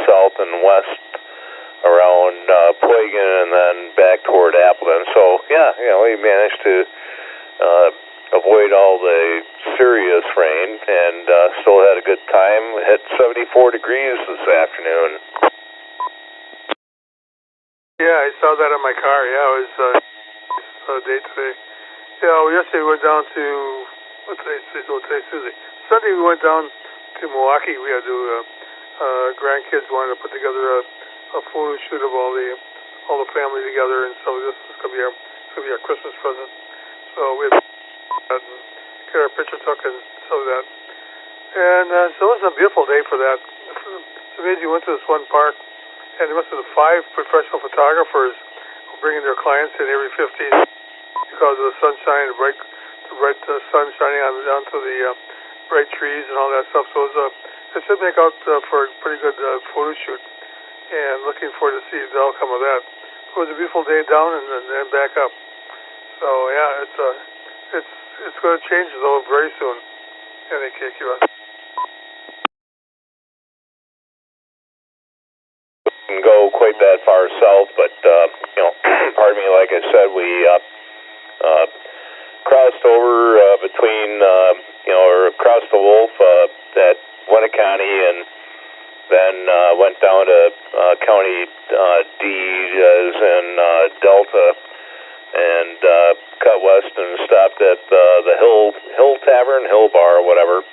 south and west around Poigan and then back toward Appleton. So yeah, we managed to avoid all the serious rain and still had a good time. Hit 74 degrees this afternoon. Yeah, I saw that on my car. Yeah, it was a day today. Yeah, yesterday we went down to, today's Tuesday. Sunday we went down to Milwaukee. We had to do, grandkids wanted to put together a photo shoot of all the family together, and so this is gonna be our Christmas present. So we had to get our picture took and so that. And so it was a beautiful day for that. It's amazing. We went to this one park, and there must have been 5 professional photographers bringing their clients in every 15 because of the sunshine, the bright sun shining onto the bright trees and all that stuff. So it should make out for a pretty good photo shoot. And looking forward to see the outcome of that. It was a beautiful day down and then back up. So yeah, it's going to change though very soon in the KQS. Didn't go quite that far south, but pardon me, like I said, we crossed over between or across the Wolf at Winneconne and then went down to County D as in Delta and cut west and stopped at the Hill Tavern, Hill Bar, whatever,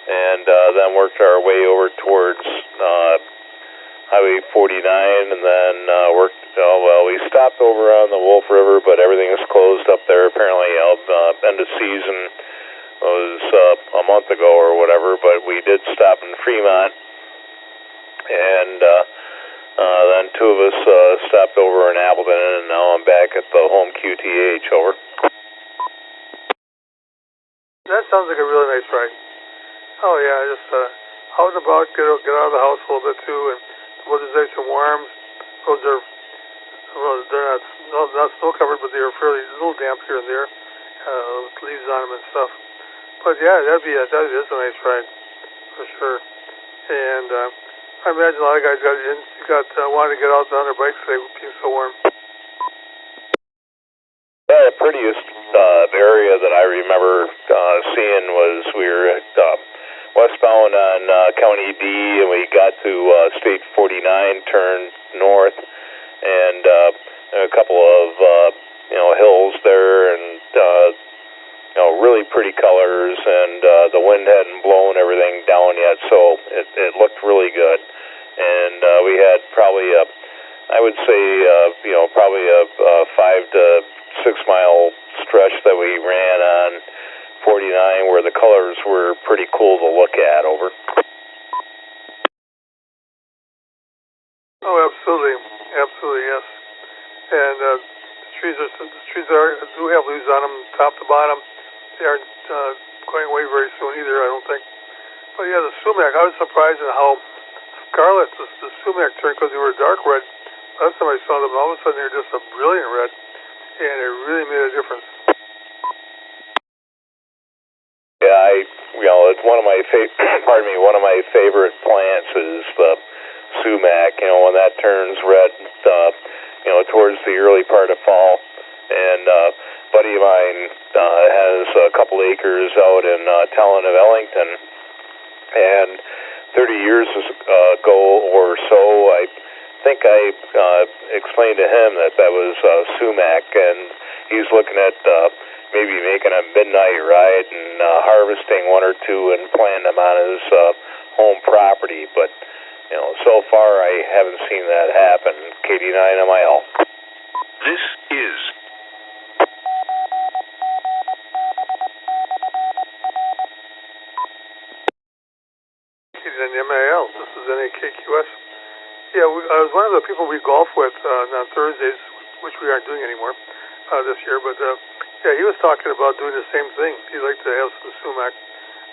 and then worked our way over towards Highway 49 and then we stopped over on the Wolf River, but everything is closed up there. Apparently end of season was a month ago or whatever, but we did stop in Fremont. And then 2 of us stopped over in Appleton, and now I'm back at the home QTH. Over. That sounds like a really nice ride. Oh yeah, just out and about, get out of the house a little bit too, and the weather's nice and warm. Roads are they're not snow covered, but they are fairly a little damp here and there, with leaves on them and stuff. But yeah, that is a nice ride for sure. And I imagine a lot of guys wanted to get out on their bikes today being so warm. Yeah, the prettiest area that I remember seeing was we were at westbound on County D, and we got to State 49, turned north, and a couple of hills there, and really pretty colors, and the wind hadn't blown everything down yet, so it looked really good. And we had probably I would say probably a 5 to 6 mile stretch that we ran on 49 where the colors were pretty cool to look at. Over. Oh, absolutely, yes. And the trees do have leaves on them, top to bottom. They aren't going away very soon either, I don't think. But yeah, the sumac, I was surprised at how scarlet the sumac turned because they were dark red. Last time I saw them, all of a sudden they were just a brilliant red, and it really made a difference. Yeah, it's one of my one of my favorite plants is the sumac. When that turns red, towards the early part of fall, and buddy of mine has a couple acres out in Talon of Ellington, and 30 years ago or so, I think I explained to him that was sumac, and he's looking at maybe making a midnight ride and harvesting 1 or 2 and planting them on his home property, but so far I haven't seen that happen. KD9MIL. This is KD9MIL. This is NAKQS. Yeah, I was one of the people we golf with on Thursdays, which we aren't doing anymore this year, but yeah, he was talking about doing the same thing. He'd like to have some sumac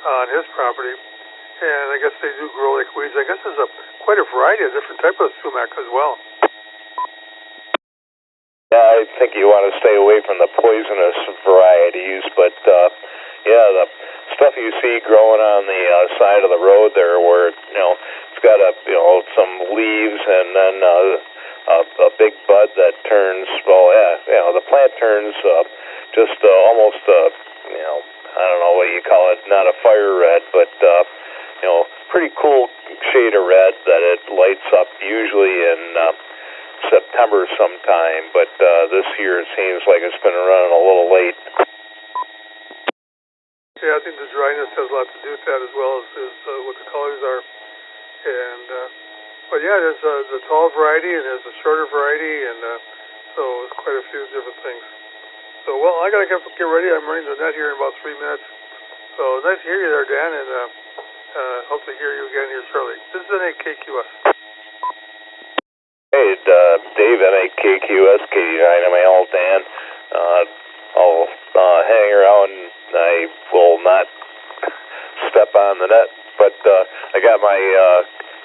on his property, and I guess they do grow like weeds. I guess there's quite a variety of different types of sumac as well. Yeah, I think you want to stay away from the poisonous varieties, but yeah, the stuff you see growing on the side of the road there, where it's got some and then a big bud that turns, well, yeah, the plant turns just almost, I don't know what you call it, not a fire red, but, pretty cool shade of red that it lights up usually in September sometime, but this year it seems like it's been running a little late. Yeah, I think the dryness has a lot to do with that as well as what the colors are. And but yeah, there's the tall variety and there's a shorter variety, and so it's quite a few different things. So well, I gotta get ready. I'm running the net here in about 3 minutes. So nice to hear you there, Dan, and hope to hear you again here shortly. This is NAKQS. Hey, Dave, NAKQS, KD9MAL, Dan. I'll hang around. I will not step on the net, but I got my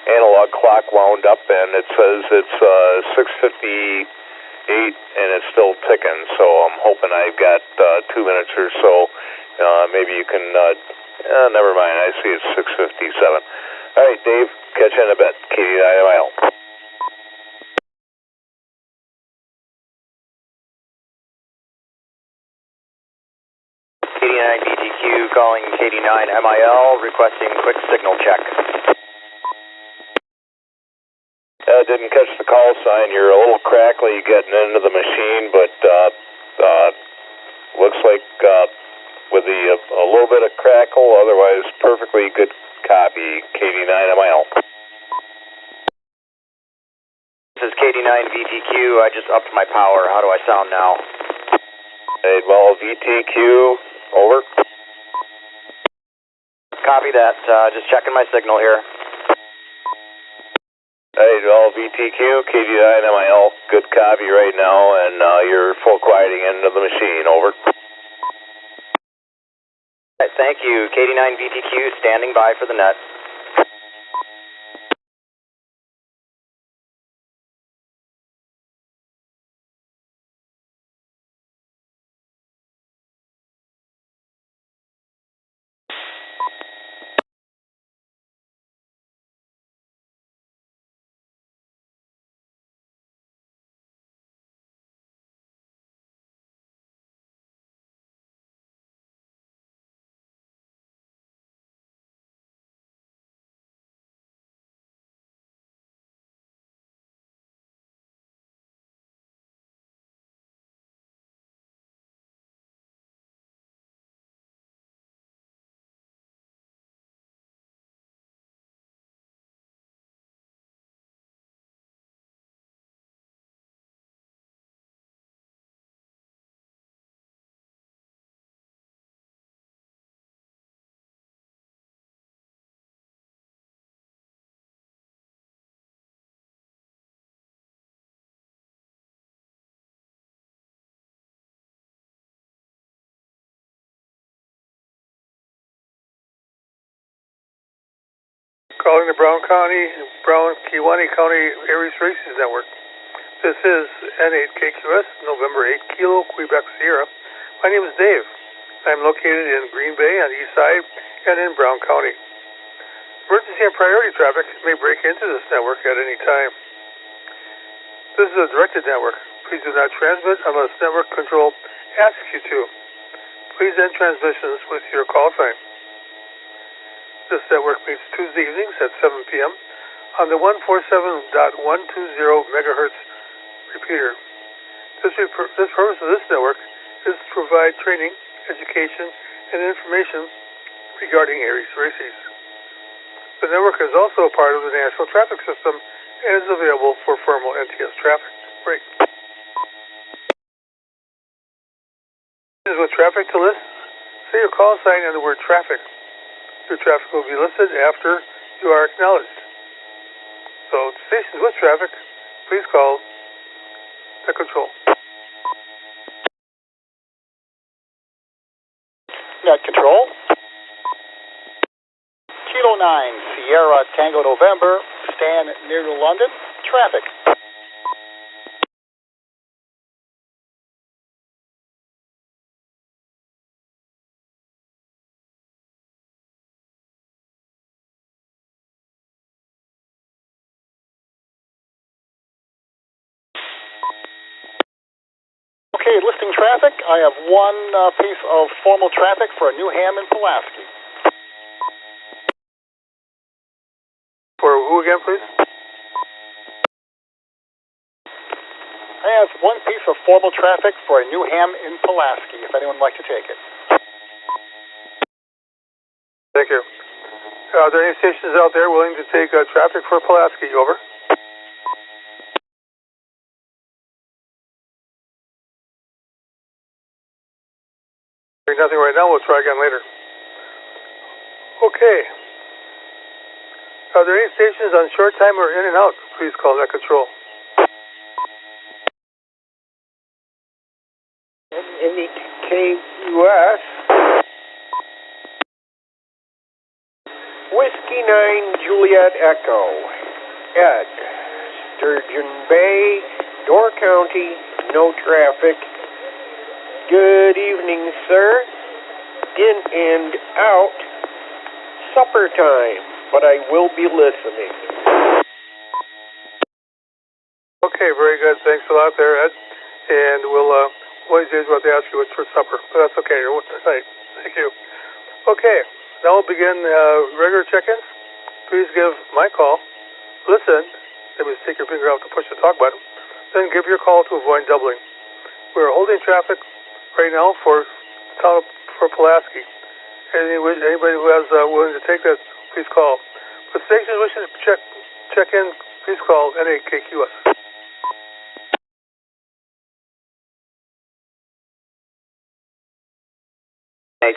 analog clock wound up, and it says it's 6:58, and it's still ticking. So I'm hoping I've got 2 minutes or so. Maybe you can. Never mind. I see it's 6:57. All right, Dave. Catch you in a bit. KD9MAL. KD9 BTQ calling KD9 MIL, requesting quick signal check. Didn't catch the call sign. You're a little crackly getting into the machine, but looks like with a little bit of crackle, otherwise perfectly good copy. KD9 MIL. This is KD9 VTQ. I just upped my power. How do I sound now? Hey, well, VTQ, over. Copy that. Just checking my signal here. Hey, well, VTQ, KD9 MIL, good copy right now, and you're full quieting into the machine, over. Right, thank you. KD9 VTQ standing by for the net. Calling the Kewaunee County AERES Races Network. This is N8KQS, November 8 Kilo, Quebec Sierra. My name is Dave. I'm located in Green Bay on the east side and in Brown County. Emergency and priority traffic may break into this network at any time. This is a directed network. Please do not transmit unless network control asks you to. Please end transmissions with your call sign. This network meets Tuesday evenings at 7 p.m. on the 147.120 megahertz repeater. This purpose of this network is to provide training, education, and information regarding AERES races. The network is also a part of the National Traffic System and is available for formal NTS traffic. Break. This is with traffic to list. Say your call sign and the word traffic. Your traffic will be listed after you are acknowledged. So, stations with traffic, please call the control. Net control. Kilo 9, Sierra Tango November, stand near to London, traffic. Okay, listing traffic. I have one piece of formal traffic for Newham and Pulaski. For who again, please? I have one piece of formal traffic for Newham in Pulaski, if anyone would like to take it. Thank you. Are there any stations out there willing to take traffic for Pulaski? Over. Nothing right now. We'll try again later. Okay. Are there any stations on short time or in and out? Please call that control. KUS. Whiskey 9 Juliet Echo. Ed. Sturgeon Bay, Door County, no traffic. Good evening, sir. In and out. Supper time, but I will be listening. Okay, very good. Thanks a lot there, Ed. And we'll, one of these days we'll have to ask you what's for supper. But that's okay. What's tonight? Thank you. Okay, now we'll begin regular check-ins. Please give my call. Listen. That means take your finger out to push the talk button. Then give your call to avoid doubling. We're holding traffic right now for Pulaski. Anybody who has willing to take that, please call. For stations wishing to check in, please call NAKQS.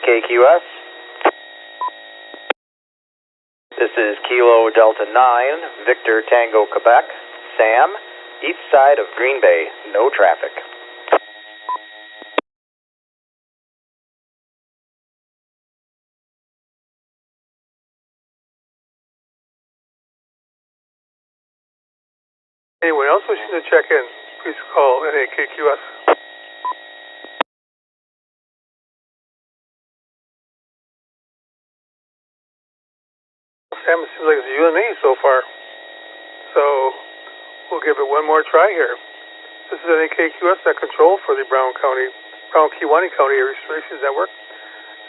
KQS. This is Kilo Delta 9, Victor Tango, Quebec. Sam, east side of Green Bay, no traffic. Anyone else wishing to check in, please call NAKQS. Sam, it seems like it's you and me so far. So we'll give it one more try here. This is NAKQS, that control for the Kewaunee County Restorations Network.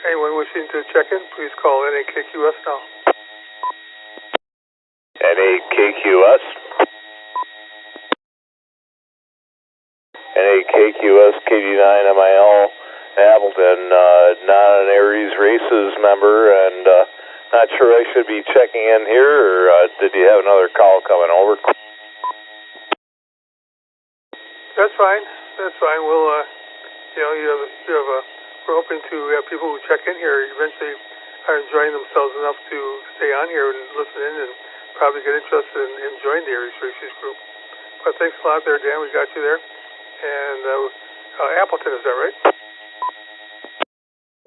Anyone wishing to check in, please call NAKQS now. NAKQS. NAKQS KD9MIL Appleton, not an AERES races member, and not sure I should be checking in here, or did you have another call coming over? That's fine. That's fine. We'll, we're hoping to have people who check in here eventually are enjoying themselves enough to stay on here and listen in and probably get interested in joining the AERES races group. But thanks a lot there, Dan. We got you there. And Appleton, is that right?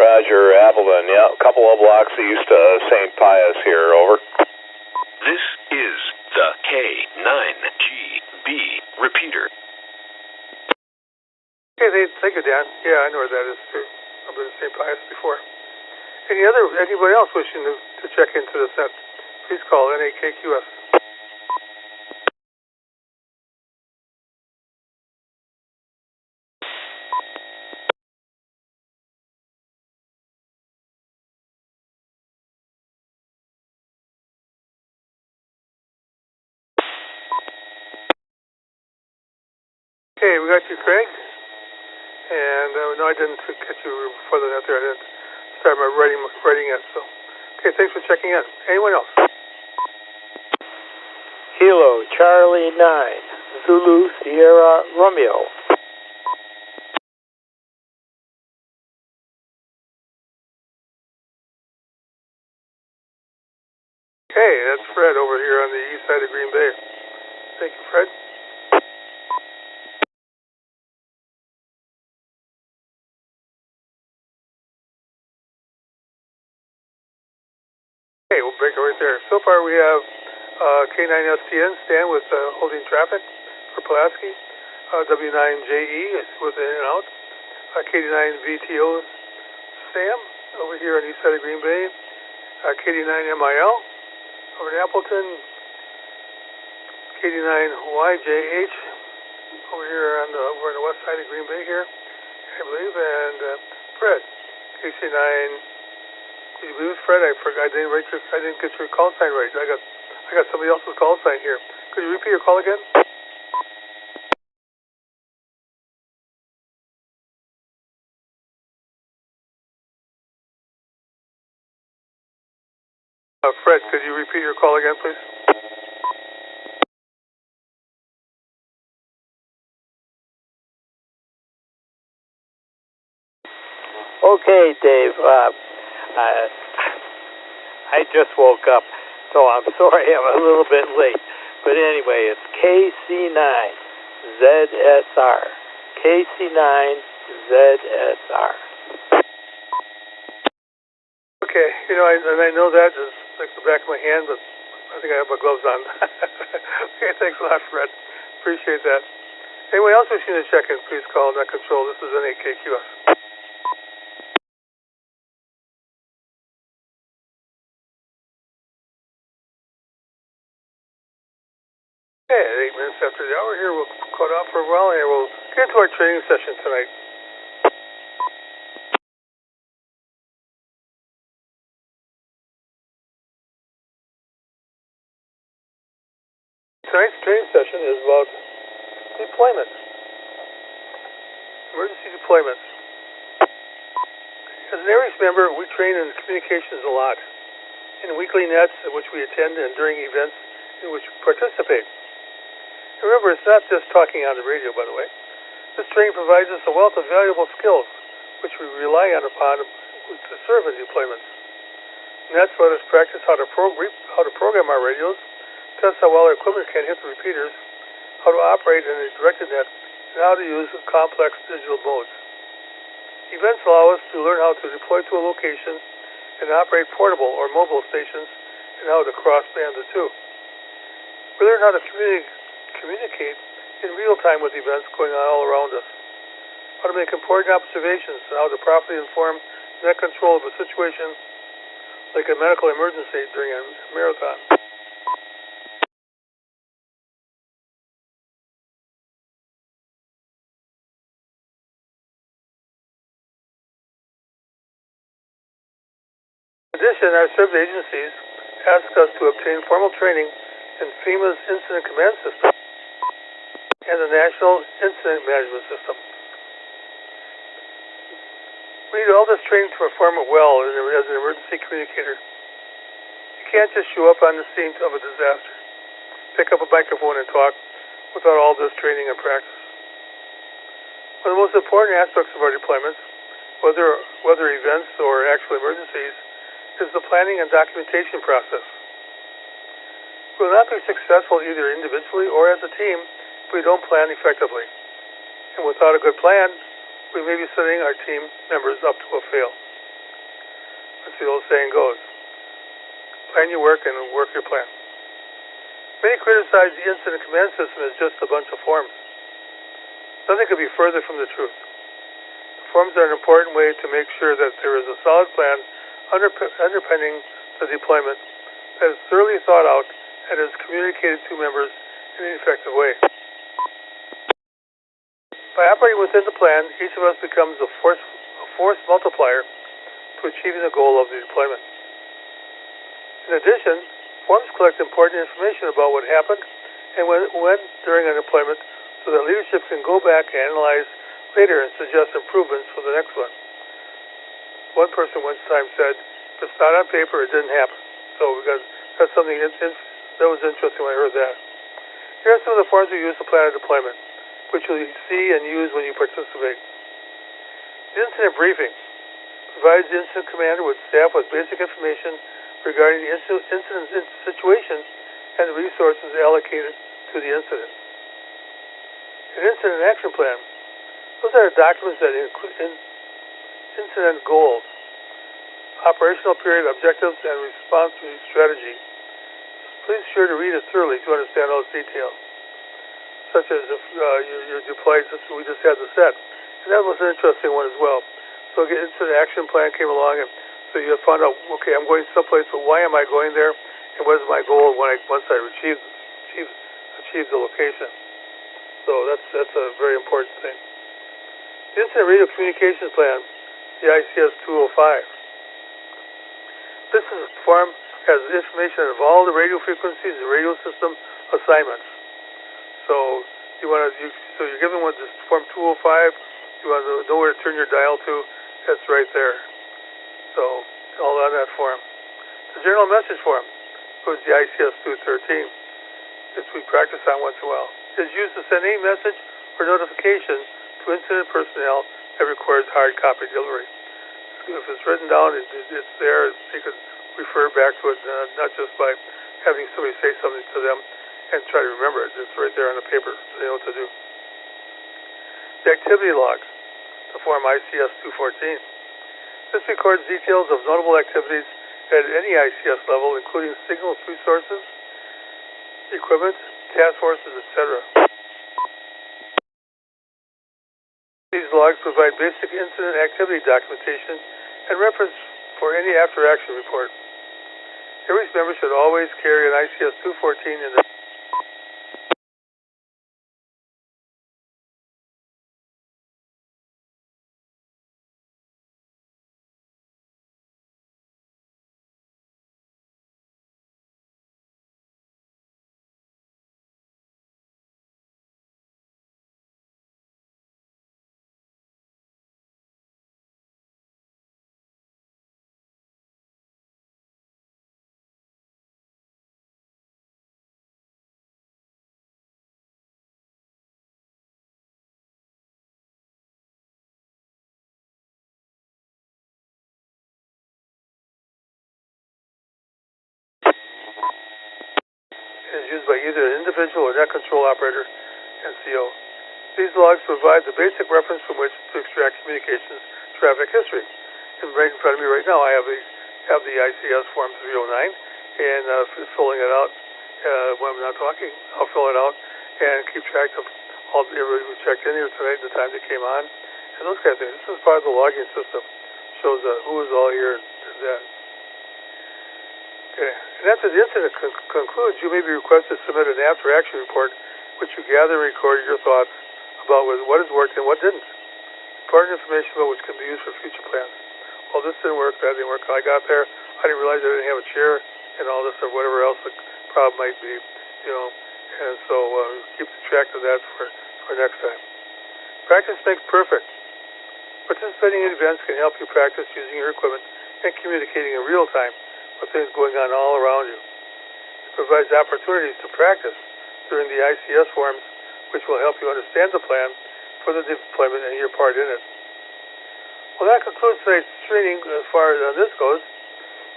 Roger, Appleton, yeah. A couple of blocks east of St. Pius here, over. This is the K9GB repeater. Okay, thank you, Dan. Yeah, I know where that is too. I've been in St. Pius before. Anybody else wishing to check into the set, please call NAKQS. Okay, we got you, Craig. And no, I didn't get you before that there. I didn't start my writing yet. So, okay, thanks for checking in. Anyone else? Kilo Charlie 9 Zulu Sierra Romeo. Okay, that's Fred over here on the east side of Green Bay. Thank you, Fred. Okay, we'll break it right there. So far we have K9STN, Stan, with holding traffic for Pulaski. W9JE is with in and out. KD9VTO, Sam, over here on the east side of Green Bay. KD9MIL, over in Appleton. KD9YJH, over here we're on the west side of Green Bay here, I believe. And Fred, KC9. Could you believe, Fred? I forgot. I didn't get your call sign right. I got somebody else's call sign here. Could you repeat your call again? Fred, could you repeat your call again, please? Okay, Dave. I just woke up, so I'm sorry I'm a little bit late. But anyway, it's KC9ZSR. KC9ZSR. Okay, I know that is like the back of my hand, but I think I have my gloves on. Okay, thanks a lot, Fred. Appreciate that. Anyone else wishing to check in, please call Net Control. This is N8KQS. Okay, at 8 minutes after the hour here, we'll cut off for a while and we'll get into our training session tonight. Tonight's training session is about deployment. Emergency deployments. As an AERES member, we train in communications a lot, in weekly nets in which we attend and during events in which we participate. Remember, it's not just talking on the radio, by the way. This training provides us a wealth of valuable skills, which we rely upon to serve in deployments. Nets let us practice how to program our radios, test how well our equipment can hit the repeaters, how to operate in a directed net, and how to use complex digital modes. Events allow us to learn how to deploy to a location and operate portable or mobile stations, and how to cross-band the two. We learn how to communicate in real time with events going on all around us, how to make important observations, and how to properly inform net control of a situation like a medical emergency during a marathon. In addition, our served agencies ask us to obtain formal training in FEMA's Incident Command System and the National Incident Management System. We need all this training to perform it well as an emergency communicator. You can't just show up on the scene of a disaster, pick up a microphone and talk without all this training and practice. One of the most important aspects of our deployments, whether events or actual emergencies, is the planning and documentation process. We will not be successful either individually or as a team if we don't plan effectively. And without a good plan, we may be setting our team members up to a fail. As the old saying goes, plan your work and work your plan. Many criticize the incident command system as just a bunch of forms. Nothing could be further from the truth. The forms are an important way to make sure that there is a solid plan underpinning the deployment that is thoroughly thought out and is communicated to members in an effective way. By operating within the plan, each of us becomes a force multiplier to achieving the goal of the deployment. In addition, forms collect important information about what happened and when during a deployment so that leadership can go back and analyze later and suggest improvements for the next one. One person one time said, if it's not on paper, it didn't happen. So that's something that was interesting when I heard that. Here are some of the forms we use to plan a deployment, which you'll see and use when you participate. The incident briefing provides the incident commander with staff with basic information regarding the incident situation and the resources allocated to the incident. An incident action plan. Those are documents that include incident goals, operational period objectives, and response strategy. Please be sure to read it thoroughly to understand all its details, such as if you're deployed. We just had the set, and that was an interesting one as well. So an incident action plan came along, and so you found out, okay, I'm going someplace, but why am I going there, and what is my goal once I achieve the location? So So that's a very important thing. The Incident Radio Communications Plan, the ICS 205. This is a form has information of all the radio frequencies and radio system assignments. So so you're given with this form 205. You want to know where to turn your dial to. That's right there. So all on that form. The General Message Form was the ICS 213. This we practice on once in a while. It's used to send any message or notification to incident personnel that requires hard copy delivery. If it's written down, it's there. You can refer back to it, not just by having somebody say something to them and try to remember it. It's right there on the paper, so they know what to do. The activity log, the form ICS 214. This records details of notable activities at any ICS level, including signals resources, equipment, task forces, etc. These logs provide basic incident activity documentation and reference for any after-action report. AERES members should always carry an ICS 214 in their is used by either an individual or net control operator, NCO. These logs provide the basic reference from which to extract communications traffic history. And right in front of me right now, I have the ICS form 309, and filling it out when I'm not talking. I'll fill it out and keep track of all everybody who checked in here tonight, the time they came on, and those kind of things. This is part of the logging system. Shows who was all here and did that. Okay. And after the incident concludes, you may be requested to submit an after-action report, which you gather and record your thoughts about what has worked and what didn't. Important information about which can be used for future plans. Well, this didn't work, that didn't work. I got there, I didn't realize I didn't have a chair and all this or whatever else the problem might be, And so keep track of that for next time. Practice makes perfect. Participating in events can help you practice using your equipment and communicating in real time with things going on all around you. It provides opportunities to practice during the ICS forums, which will help you understand the plan for the deployment and your part in it. Well, that concludes tonight's training as far as this goes.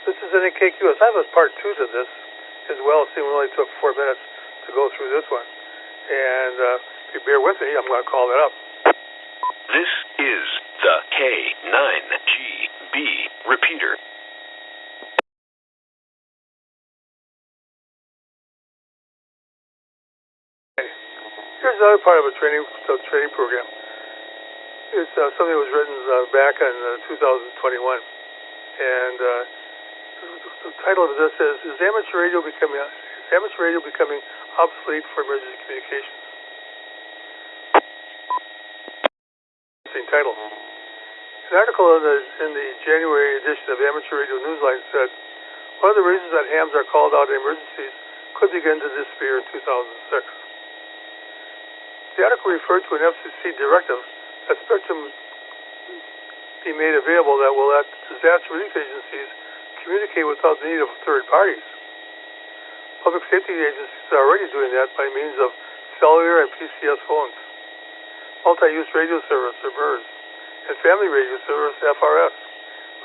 This is an KQS. I have a part 2 to this as well, seeing we only took 4 minutes to go through this one. And if you bear with me, I'm going to call that up. This is the K9GB Repeater. Here's another part of a training program. It's something that was written back in 2021, and the title of this is amateur radio becoming obsolete for emergency communications? Interesting title. An article in the January edition of Amateur Radio Newsline said one of the reasons that hams are called out in emergencies could begin to disappear in 2006. The article referred to an FCC directive that spectrum be made available that will let disaster relief agencies communicate without the need of third parties. Public safety agencies are already doing that by means of cellular and PCS phones, multi-use radio service, or PERES, and family radio service, FRS,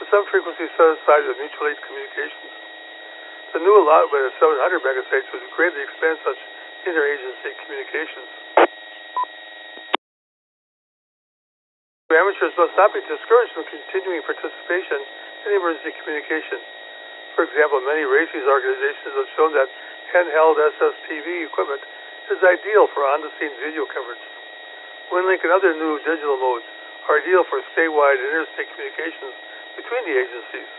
with some frequencies set aside with mutual aid communications. The new allotment of 700 megahertz would greatly expand such interagency communications. Amateurs must not be discouraged from continuing participation in emergency communication. For example, many racing organizations have shown that handheld SSTV equipment is ideal for on-the-scene video coverage. WinLink and other new digital modes are ideal for statewide and interstate communications between the agencies.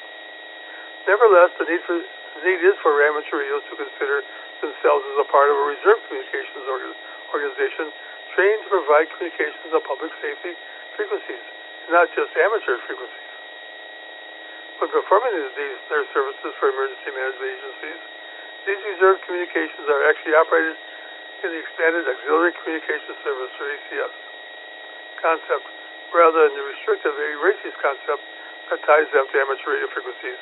Nevertheless, the need is for amateur radios to consider themselves as a part of a reserve communications organization trained to provide communications on public safety frequencies, not just amateur frequencies. When performing their services for emergency management agencies, these reserved communications are actually operated in the Expanded Auxiliary Communication Service, or ACS, concept, rather than the restrictive AERES concept that ties them to amateur radio frequencies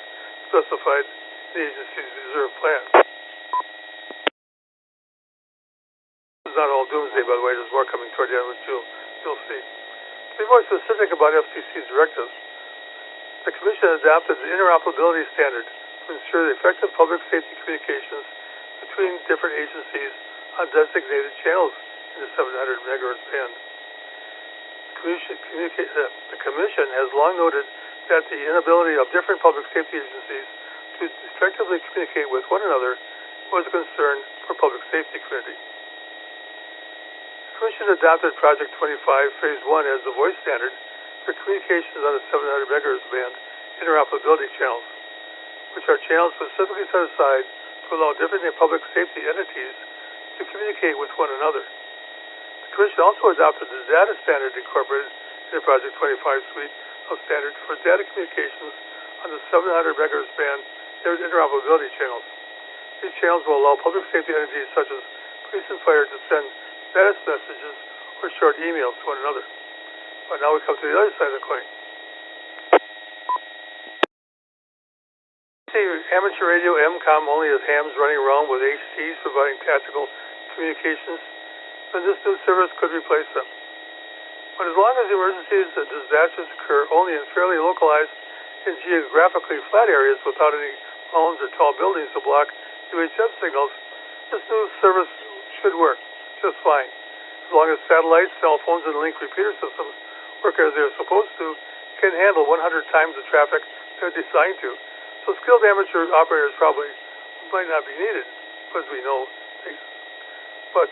specified in the agency's reserve plan. This is not all doomsday, by the way. There's more coming toward the end, which you'll see. To be more specific about FCC's directives, the Commission adopted the interoperability standard to ensure the effective public safety communications between different agencies on designated channels in the 700 megahertz band. The Commission has long noted that the inability of different public safety agencies to effectively communicate with one another was a concern for public safety community. The Commission adopted Project 25 Phase 1 as the voice standard for communications on the 700 megahertz band interoperability channels, which are channels specifically set aside to allow different public safety entities to communicate with one another. The Commission also adopted the data standard incorporated in the Project 25 suite of standards for data communications on the 700 megahertz band interoperability channels. These channels will allow public safety entities such as police and fire to send status messages or short emails to one another. But now we come to the other side of the coin. Amateur radio MCOM only has hams running around with HTs providing tactical communications, then this new service could replace them. But as long as emergencies and disasters occur only in fairly localized and geographically flat areas without any mountains or tall buildings to block UHF signals, this new service should work just fine. As long as satellites, cell phones, and link repeater systems work as they're supposed to, can handle 100 times the traffic they're designed to. So skilled amateur operators probably might not be needed, as we know. But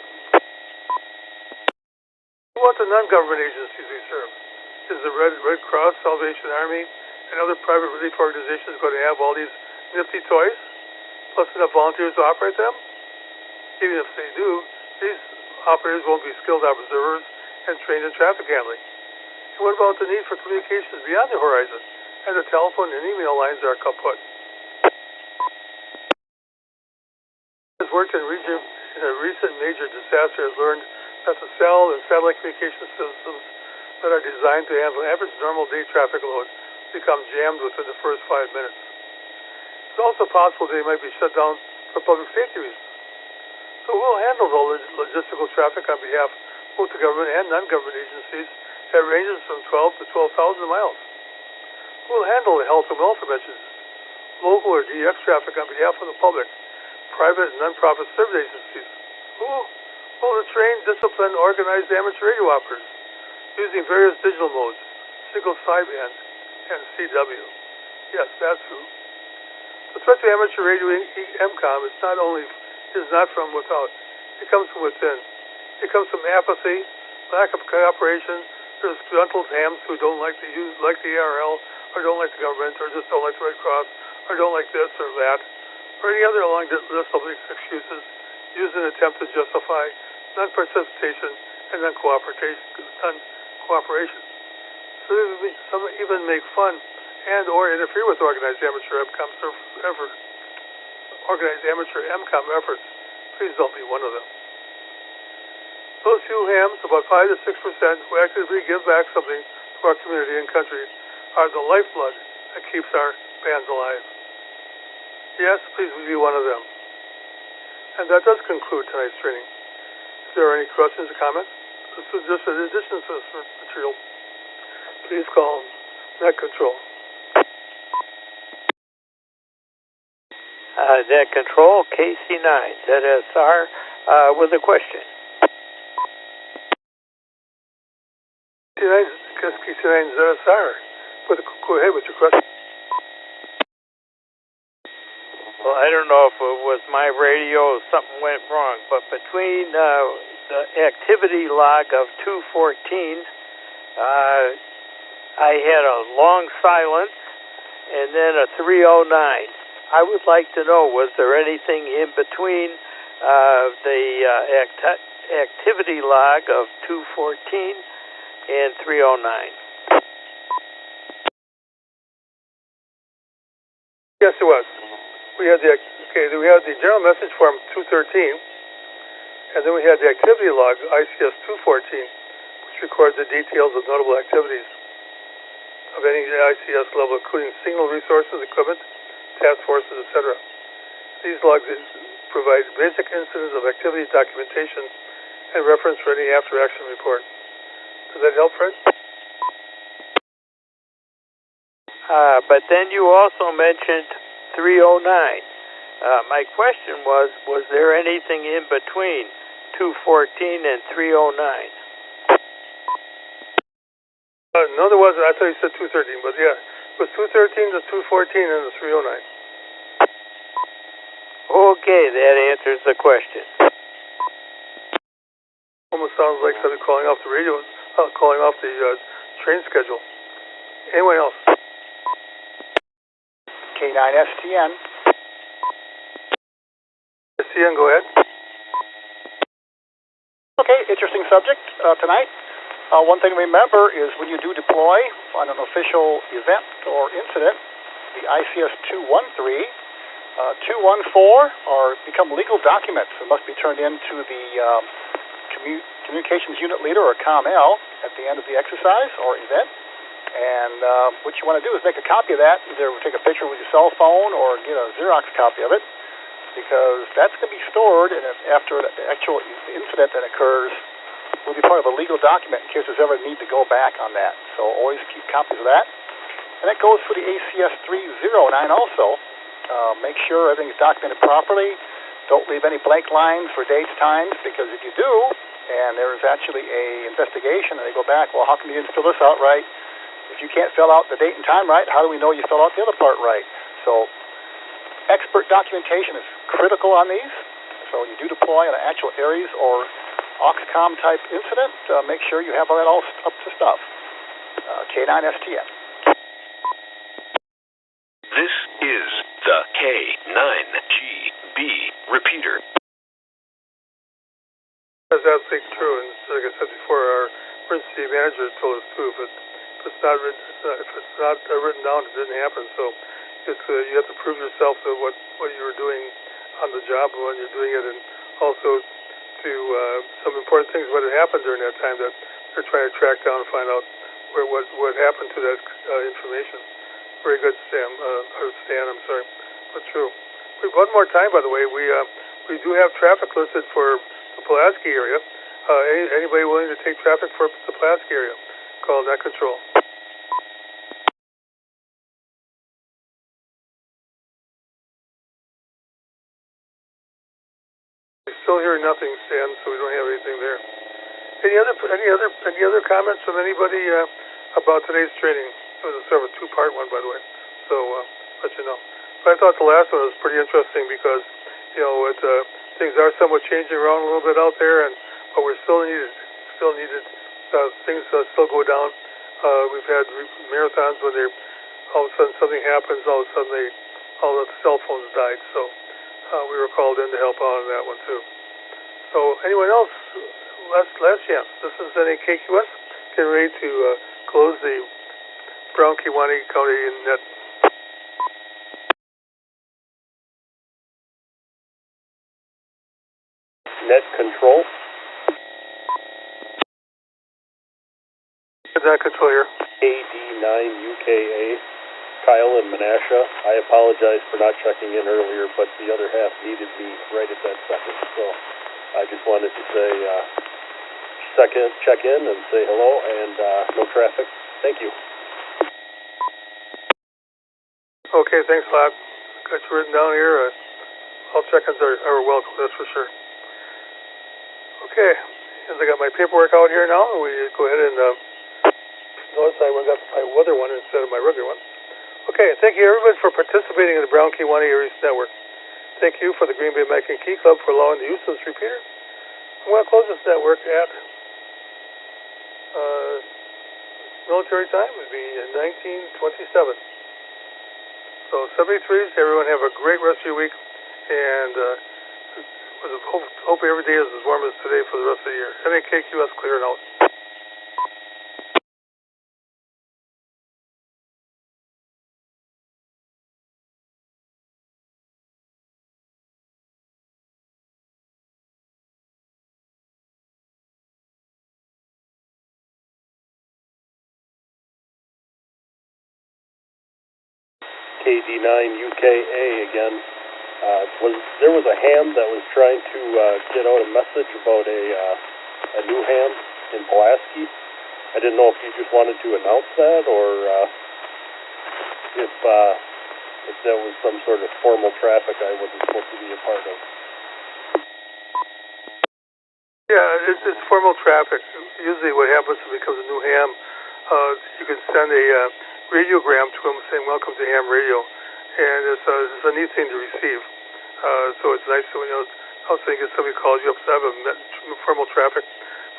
what about the non-government agencies we serve? Is the Red Cross, Salvation Army, and other private relief organizations going to have all these nifty toys, plus enough volunteers to operate them? Even if they do, these operators won't be skilled observers and trained in traffic handling. And what about the need for communications beyond the horizon, and the telephone and email lines are kaput? Has worked in a recent major disaster has learned that the cell and satellite communication systems that are designed to handle average normal day traffic load become jammed within the first 5 minutes. It's also possible they might be shut down for public safety reasons. So we'll handle the logistical traffic on behalf of both the government and non-government agencies at ranges from 12 to 12,000 miles. We'll handle the health and welfare messages, local or DX traffic on behalf of the public, private and non-profit service agencies. We'll train, discipline, organized amateur radio operators using various digital modes, single sideband, and CW. Yes, that's who. The threat to amateur radio MCOM is not from without. It comes from within. It comes from apathy, lack of cooperation. There's disgruntled hams who don't like the ARL, or don't like the government, or just don't like the Red Cross, or don't like this or that, or any other long list of excuses used in an attempt to justify non-participation and non-cooperation. So some even make fun and or interfere with organized amateur MCOM efforts. Please don't be one of them. Those few hams, about 5 to 6%, who actively give back something to our community and country, are the lifeblood that keeps our bands alive. Yes, please be one of them. And that does conclude tonight's training. If there are any questions or comments, this is just in addition to this material, please call Net Control. Net Control, KC9, ZSR, with a question. KC9 ZSR. Go ahead with your question. Well, I don't know if it was my radio or something went wrong, but between the activity log of 214, I had a long silence and then a 309. I would like to know, was there anything in between the activity log of 214 and 309. Yes, it was. We had the general message form 213, and then we had the activity log ICS 214, which records the details of notable activities of any ICS level, including signal resources, equipment, task forces, etc. These logs provide basic incidents of activity documentation and reference for any after-action report. Does that help, Fred? But then you also mentioned 309. My question was there anything in between 214 and 309? No, there wasn't. I thought you said 213, but yeah. It was 213 to 214 and the 309. Okay, that answers the question. Almost sounds like somebody calling off the radio, calling off the train schedule. Anyone else? K9STN. STN, go ahead. Okay, interesting subject tonight. One thing to remember is when you do deploy on an official event or incident, the ICS 213, 214 are become legal documents and must be turned into the communications unit leader or COM-L at the end of the exercise or event. And what you want to do is make a copy of that, either take a picture with your cell phone or get a Xerox copy of it, because that's going to be stored, and after the actual incident that occurs, will be part of a legal document in case there's ever a need to go back on that. So always keep copies of that. And that goes for the ACS 309 also. Make sure everything's documented properly. Don't leave any blank lines for dates, times, because if you do, and there is actually a investigation, and they go back, well, how come you didn't fill this out right? If you can't fill out the date and time right, how do we know you fill out the other part right? So expert documentation is critical on these. So when you do deploy on an actual AERES or Oxcom type incident, make sure you have all that all up to stuff. K9STN. This is the K9GB repeater. That's absolutely true, and like I said before, our emergency manager told us too. But if it's not written down, it didn't happen. So it's you have to prove yourself to what you were doing on the job when you're doing it, and also to some important things what had happened during that time that they're trying to track down and find out what happened to that information. Very good, Sam. Or Stan, I'm sorry. But true. One more time, by the way, we do have traffic listed for the Pulaski area. Anybody willing to take traffic for the Pulaski area? Call Net Control. Still hearing nothing, Stan, so we don't have anything there. Any other comments from anybody about today's training? It was sort of a two-part one, by the way. So let you know. But I thought the last one was pretty interesting because things are somewhat changing around a little bit out there, but we're still needed. Things still go down. We've had marathons when all of a sudden something happens. All of a sudden all the cell phones died. So we were called in to help out on that one too. So anyone else? Last chance. This is NAKQS. Getting ready to close the Brown Kewaunee County Net. Net Control. Net Control here. AD9UKA. Kyle and Menasha. I apologize for not checking in earlier, but the other half needed me right at that second. So I just wanted to say check in and say hello, and no traffic. Thank you. Okay, thanks a lot. Got you written down here. All check-ins are welcome, that's for sure. Okay, as I got my paperwork out here now, we go ahead and notice I got my weather one instead of my regular one. Okay, thank you everybody for participating in the Brown Kewaunee AERES Network. Thank you for the Green Bay Mac and Key Club for allowing the use of this repeater. I'm going to close this network at military time. It would be 1927. So 73s, everyone have a great rest of your week. And Hope every day is as warm as today for the rest of the year. NAKQS clear and out. KD9UKA again. There was a ham that was trying to get out a message about a new ham in Pulaski. I didn't know if you just wanted to announce that, or if that was some sort of formal traffic I wasn't supposed to be a part of. Yeah, it's formal traffic. Usually what happens if it becomes a new ham, you can send a radiogram to them saying, "Welcome to Ham Radio." And it's a neat thing to receive. So it's nice to, also get somebody calls you up, so I have a formal traffic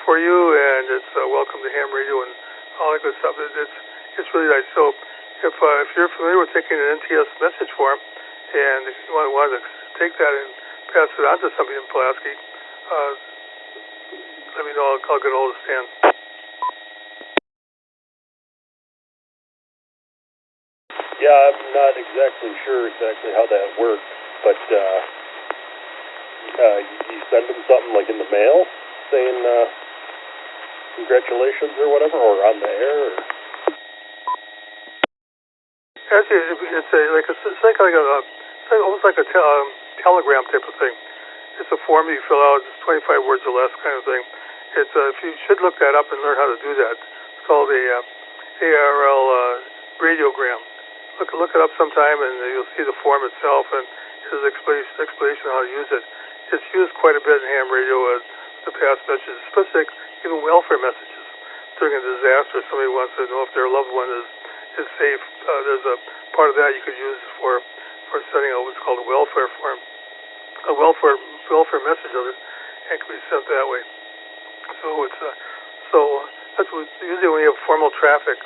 for you, and it's welcome to Ham Radio and all that good stuff. It's really nice. So if you're familiar with taking an NTS message form, and if you want to take that and pass it on to somebody in Pulaski, let me know. I'll get a hold of Stan. Yeah, I'm not exactly sure how that works, but you send them something like in the mail saying congratulations or whatever, or on the air. Or... Actually, it's almost like a telegram type of thing. It's a form you fill out. It's 25 words or less kind of thing. It's if you should look that up and learn how to do that. It's called a ARL radiogram. Look it up sometime, and you'll see the form itself, and there's an explanation how to use it. It's used quite a bit in ham radio to pass messages, especially even welfare messages during a disaster. Somebody wants to know if their loved one is safe. There's a part of that you could use for sending out what's called a welfare form, a welfare message of it, and it can be sent that way. So that's what usually when you have formal traffic.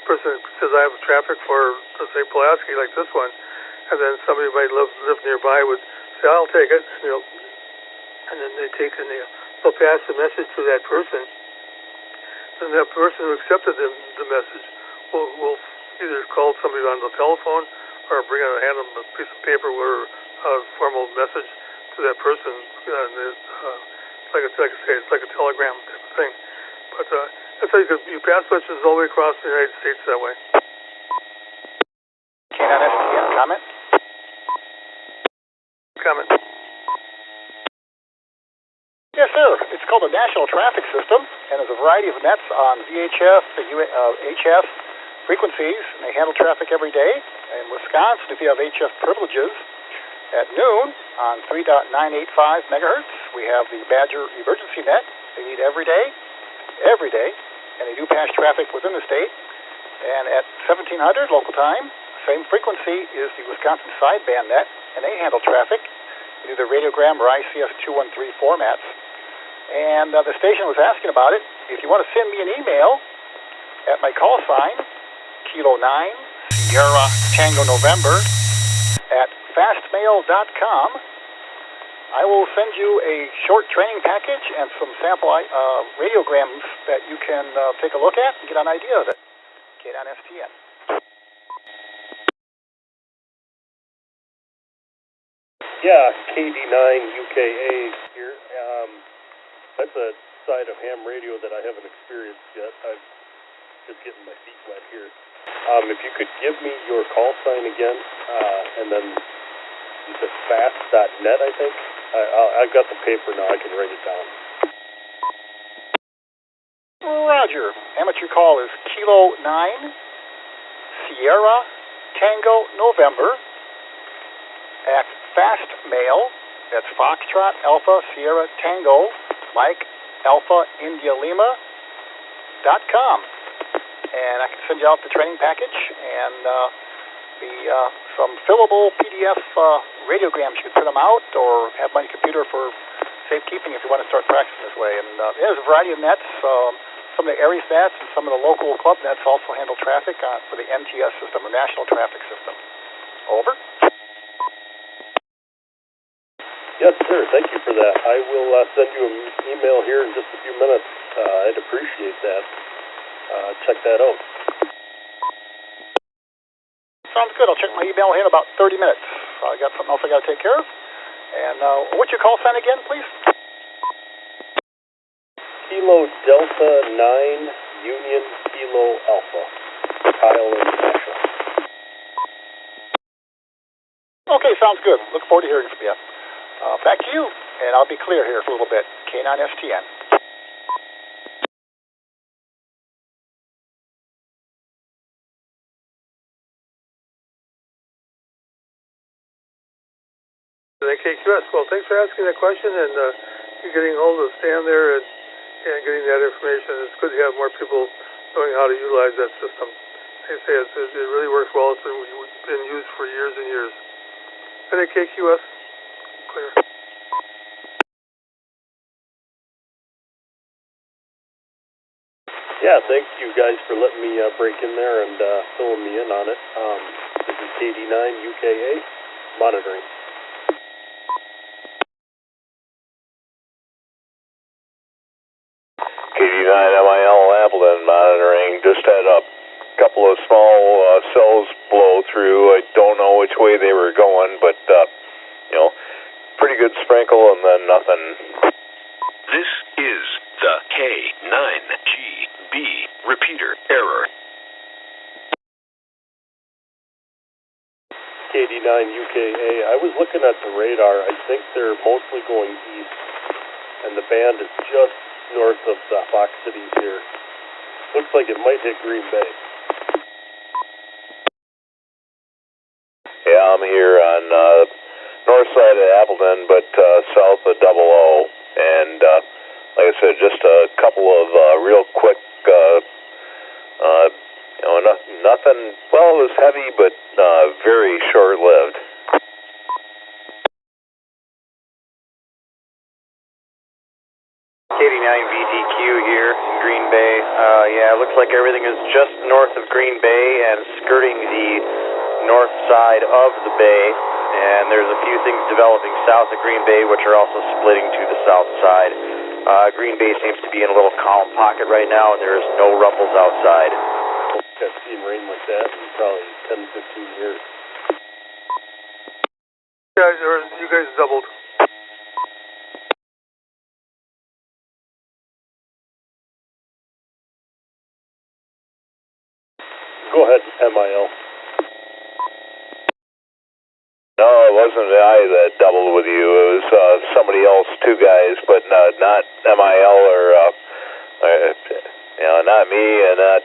Person says I have traffic for, let's say, Pulaski, like this one, and then somebody might live nearby would say, "I'll take it," and then they take and they'll pass the message to that person, and that person who accepted the message will either call somebody on the telephone or hand them a piece of paper or a formal message to that person. And like I say, it's like a telegram type of thing, but. That's how you pass messages all the way across the United States that way. Comment? Comment. Yes, sir. It's called the National Traffic System, and there's a variety of nets on VHF, HF frequencies, and they handle traffic every day. In Wisconsin, if you have HF privileges, at noon on 3.985 megahertz, we have the Badger Emergency Net. They need every day. And they do pass traffic within the state. And at 1700 local time, same frequency is the Wisconsin Sideband Net, and they handle traffic in either radiogram or ICS 213 formats. And the station was asking about it. If you want to send me an email at my call sign, Kilo 9 Sierra Tango November at fastmail.com, I will send you a short training package and some sample radiograms that you can take a look at and get an idea of it. Get on STN. Yeah, KD9UKA here. That's a side of ham radio that I haven't experienced yet. I'm just getting my feet wet here. If you could give me your call sign again, and then you said fast.net, I think. I've got the paper now. I can write it down. Roger. Amateur call is Kilo 9 Sierra Tango November at Fastmail. That's Foxtrot Alpha Sierra Tango Mike Alpha India Lima.com. And I can send you out the training package and some fillable PDF radiograms. You can print them out or have them on your computer for safekeeping if you want to start practicing this way. And there's a variety of nets. Some of the AERES nets and some of the local club nets also handle traffic for the NTS system, or National Traffic System. Over. Yes, sir. Thank you for that. I will send you an email here in just a few minutes. I'd appreciate that. Check that out. Sounds good. I'll check my email here in about 30 minutes. I got something else I got to take care of. And what's your call sign again, please? Kilo Delta 9 Union Kilo Alpha. Kyle and Sasha. Okay, sounds good. Look forward to hearing from you. Back to you, and I'll be clear here for a little bit. K9STN. KQS. Well, thanks for asking that question and getting hold of Stan there and getting that information. It's good to have more people knowing how to utilize that system. They say it really works well. It's been used for years and years. And KQS, clear. Yeah, thank you guys for letting me break in there and filling me in on it. This is KD9 UKA monitoring. KD9 MIL Appleton monitoring. Just had a couple of small cells blow through. I don't know which way they were going, but pretty good sprinkle and then nothing. This is the K9GB repeater error. KD9 UKA. I was looking at the radar. I think they're mostly going east, and the band is just north of the Fox Cities here. Looks like it might hit Green Bay. Yeah, I'm here on north side of Appleton, but south of Double O. And like I said, just a couple of real quick, nothing. Well, it was heavy, but very short-lived. KD9VTQ here in Green Bay. Yeah, it looks like everything is just north of Green Bay and skirting the north side of the bay. And there's a few things developing south of Green Bay, which are also splitting to the south side. Green Bay seems to be in a little calm pocket right now, and there's no rumbles outside. I've seen rain like that in probably 10, 15 years. You guys doubled. Go ahead, MIL. No, it wasn't I that doubled with you. It was somebody else, two guys, but not MIL or not me, and not.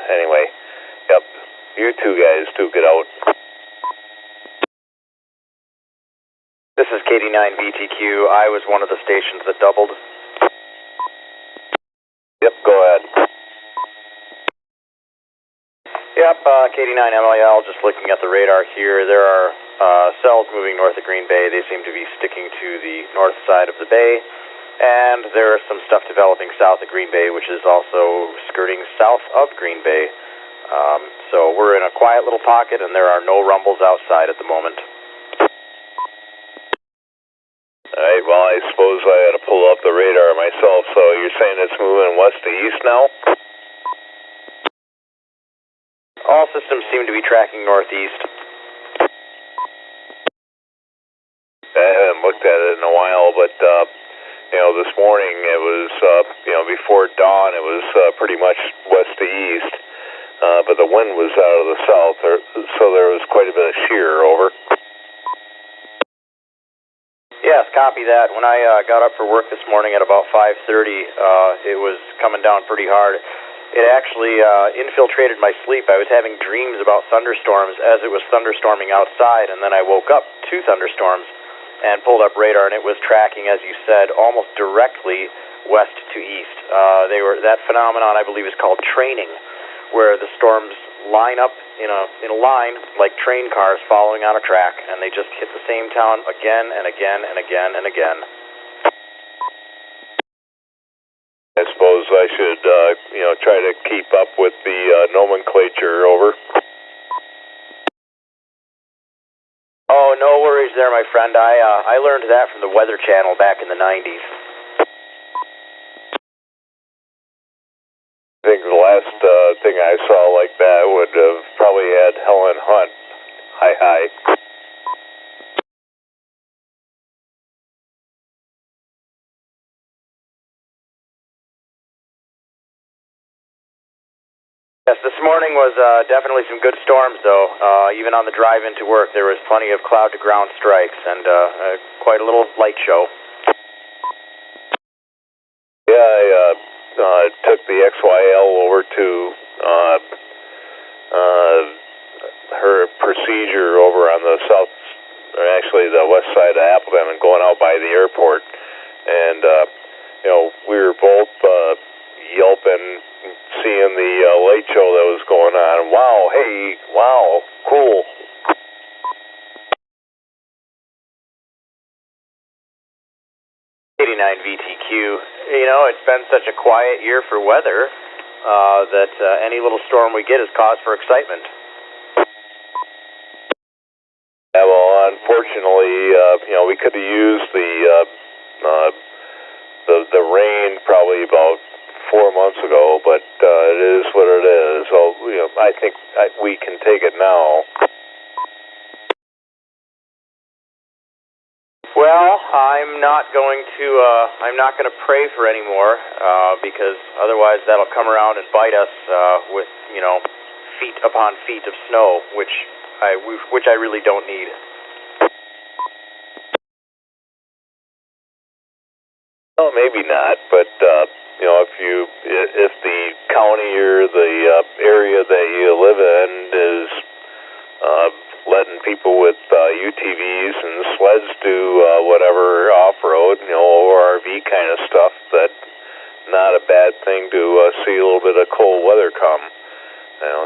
Anyway, yep, you two guys took it out. This is KD9VTQ. I was one of the stations that doubled. Yep, go ahead. Yep, KD9MIL, just looking at the radar here. There are cells moving north of Green Bay. They seem to be sticking to the north side of the bay. And there is some stuff developing south of Green Bay, which is also skirting south of Green Bay. So we're in a quiet little pocket, and there are no rumbles outside at the moment. All right, well, I suppose I had to pull up the radar myself. So you're saying it's moving west to east now? All systems seem to be tracking northeast. I haven't looked at it in a while, but this morning it was before dawn. It was pretty much west to east, but the wind was out of the south, so there was quite a bit of shear. Over. Yes, copy that. When I got up for work this morning at about 5:30, it was coming down pretty hard. It actually infiltrated my sleep. I was having dreams about thunderstorms as it was thunderstorming outside, and then I woke up to thunderstorms and pulled up radar, and it was tracking, as you said, almost directly west to east. That phenomenon, I believe, is called training, where the storms line up in a line like train cars following on a track, and they just hit the same town again and again and again and again. I suppose I should, try to keep up with the nomenclature. Over. Oh, no worries there, my friend. I learned that from the Weather Channel back in the 90s. I think the last thing I saw like that would have probably had Helen Hunt. Hi. Yes, this morning was definitely some good storms, though. Even on the drive into work, there was plenty of cloud-to-ground strikes and quite a little light show. Yeah, I took the XYL over to her procedure over on the south, or actually the west side of Appleton, and going out by the airport. And, we were both yelping, seeing the light show that was going on. Wow, hey, wow, cool. VTQ. It's been such a quiet year for weather that any little storm we get is cause for excitement. Yeah, well, unfortunately, we could have used the rain probably about 4 months ago, but it is what it is. So, I think we can take it now. Well, I'm not going to pray for any more because otherwise that'll come around and bite us with feet upon feet of snow, which I really don't need. Well, maybe not, but if the county or the area that you live in is letting people with UTVs and sleds do whatever off-road, ORV kind of stuff, that's not a bad thing to see a little bit of cold weather come.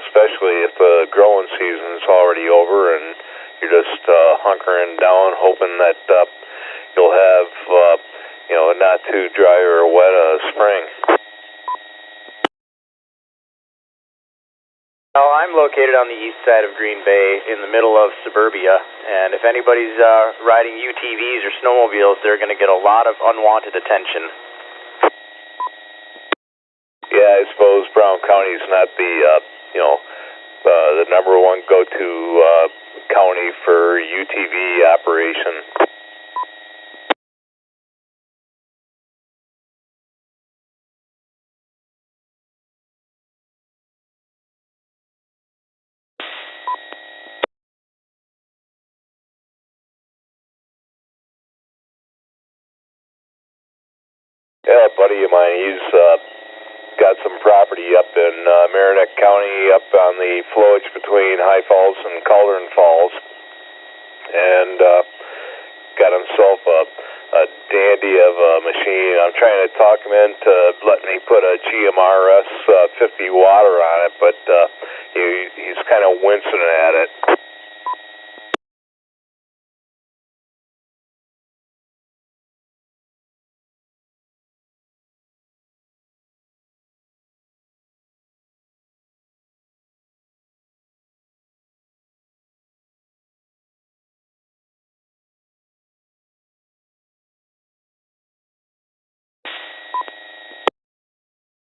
Especially if the growing season's already over and you're just hunkering down, hoping that you'll have not too dry or wet a spring. Well, I'm located on the east side of Green Bay in the middle of suburbia, and if anybody's riding UTVs or snowmobiles, they're going to get a lot of unwanted attention. Yeah, I suppose Brown County's not the number one go-to county for UTV operation. Yeah, a buddy of mine, he's got some property up in Merrimack County, up on the flowage between High Falls and Cauldron Falls, and got himself a dandy of a machine. I'm trying to talk him into letting me put a GMRS 50 water on it, but he's kind of wincing at it.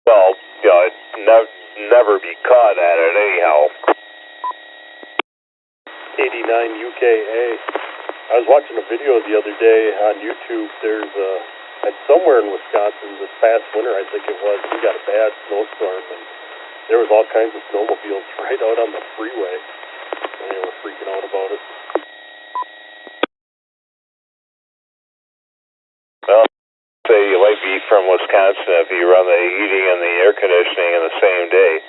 Well, it'd never be caught at it anyhow. 89 UKA. I was watching a video the other day on YouTube. There's somewhere in Wisconsin this past winter, I think it was, we got a bad snowstorm, and there was all kinds of snowmobiles right out on the freeway, and they were freaking out about it. Well, say you might be from Wisconsin if you run the heating and the air conditioning in the same day.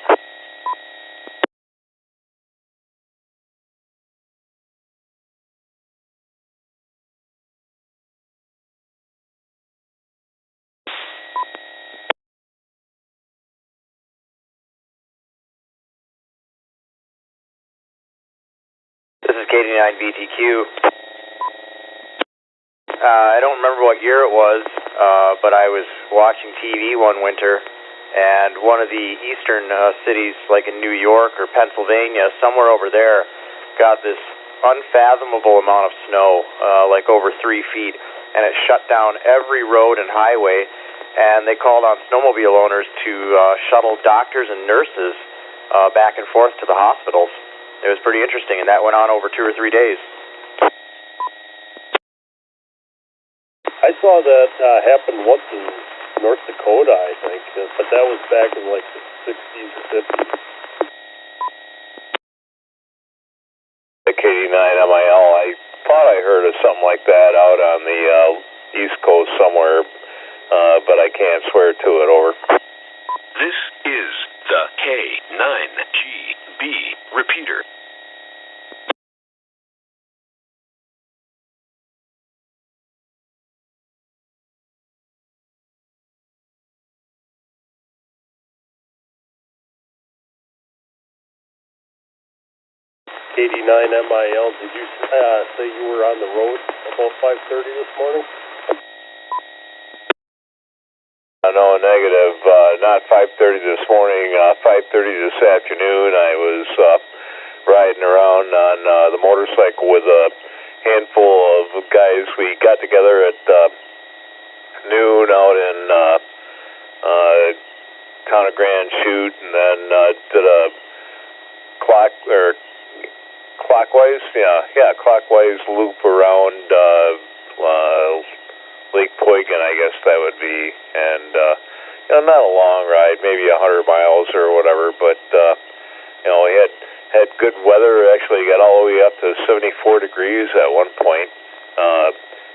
This is KD9BTQ. I don't remember what year it was, but I was watching TV one winter, and one of the eastern cities, like in New York or Pennsylvania, somewhere over there, got this unfathomable amount of snow, like over 3 feet, and it shut down every road and highway, and they called on snowmobile owners to shuttle doctors and nurses back and forth to the hospitals. It was pretty interesting, and that went on over 2 or 3 days. I saw that happen once in North Dakota, I think, but that was back in like the 60s or 50s. The KD9MIL, I thought I heard of something like that out on the East Coast somewhere, but I can't swear to it. Over. This is the K9GB repeater. KD9MIL, did you say you were on the road about 5:30 this morning? No, negative. Not 5:30 this morning. 5:30 this afternoon. I was riding around on the motorcycle with a handful of guys. We got together at noon out in town of Grand Chute, and then did a clockwise loop around Lake Poygan, I guess that would be, and not a long ride, maybe 100 miles or whatever, but we had good weather. Actually got all the way up to 74 degrees at one point.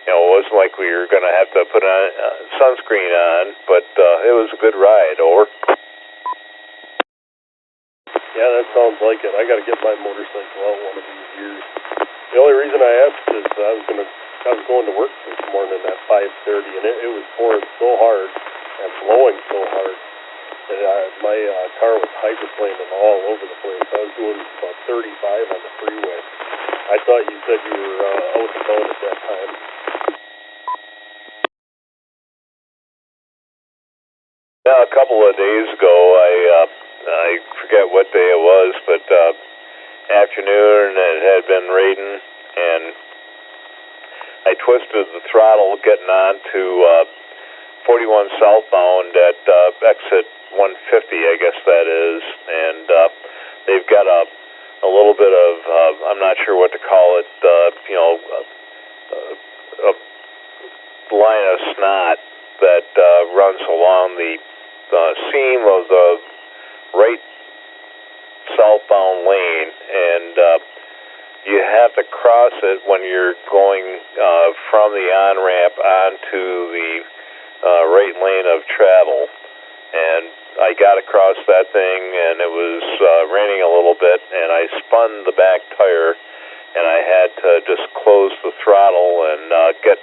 It wasn't like we were going to have to put on sunscreen on, but it was a good ride. Over. Yeah, that sounds like it. I got to get my motorcycle out one of these years. The only reason I asked is I was going to work this morning at 5:30, and it was pouring so hard and blowing so hard that my car was hydroplaning all over the place. I was doing about 35 on the freeway. I thought you said you were out and about at that time. Now, a couple of days ago, I forget what day it was, but afternoon, it had been raining, and I twisted the throttle getting on to 41 southbound at exit 150, I guess that is, and they've got a little bit of, I'm not sure what to call it, a line of snot that runs along the seam of the right southbound lane, and you have to cross it when you're going from the on-ramp onto the right lane of travel. And I got across that thing, and it was raining a little bit, and I spun the back tire, and I had to just close the throttle and get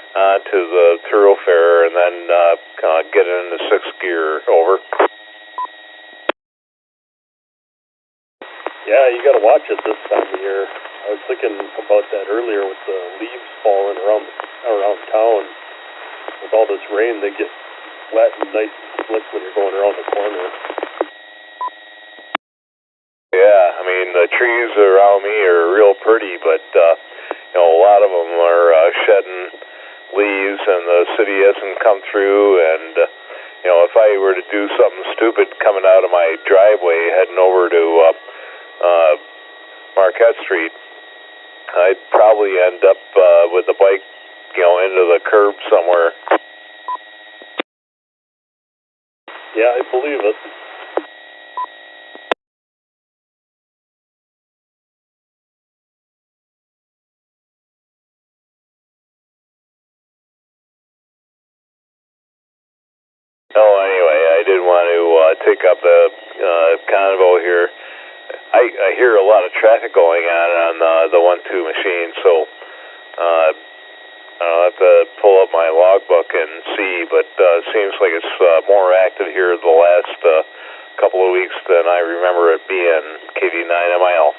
onto the thoroughfare, and then get into sixth gear. Over. Yeah, you got to watch it this time of year. I was thinking about that earlier with the leaves falling around town. With all this rain, they get wet and nice and slick when you're going around the corner. Yeah, I mean, the trees around me are real pretty, but a lot of them are shedding leaves, and the city hasn't come through. And if I were to do something stupid coming out of my driveway heading over to Marquette Street, I'd probably end up with the bike, into the curb somewhere. Yeah, I believe it. Anyway, I did want to take up the convo here. I hear a lot of traffic going on the 1-2 machine, so I'll have to pull up my logbook and see, but it seems like it's more active here the last couple of weeks than I remember it being. KD9MIL.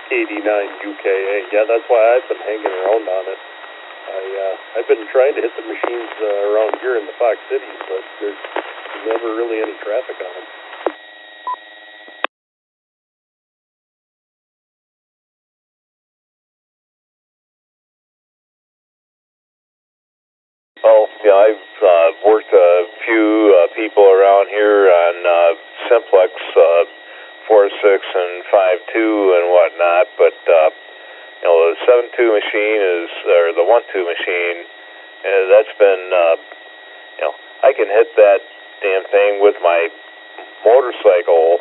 KD9UKA. Yeah, that's why I've been hanging around on it. I've been trying to hit the machines around here in the Fox Cities, but there's never really any traffic on them. Well, I've worked a few people around here on simplex 4.6 and 5.2 and whatnot, but the 7.2 machine or the 1.2 machine, that's been, I can hit that damn thing with my motorcycle,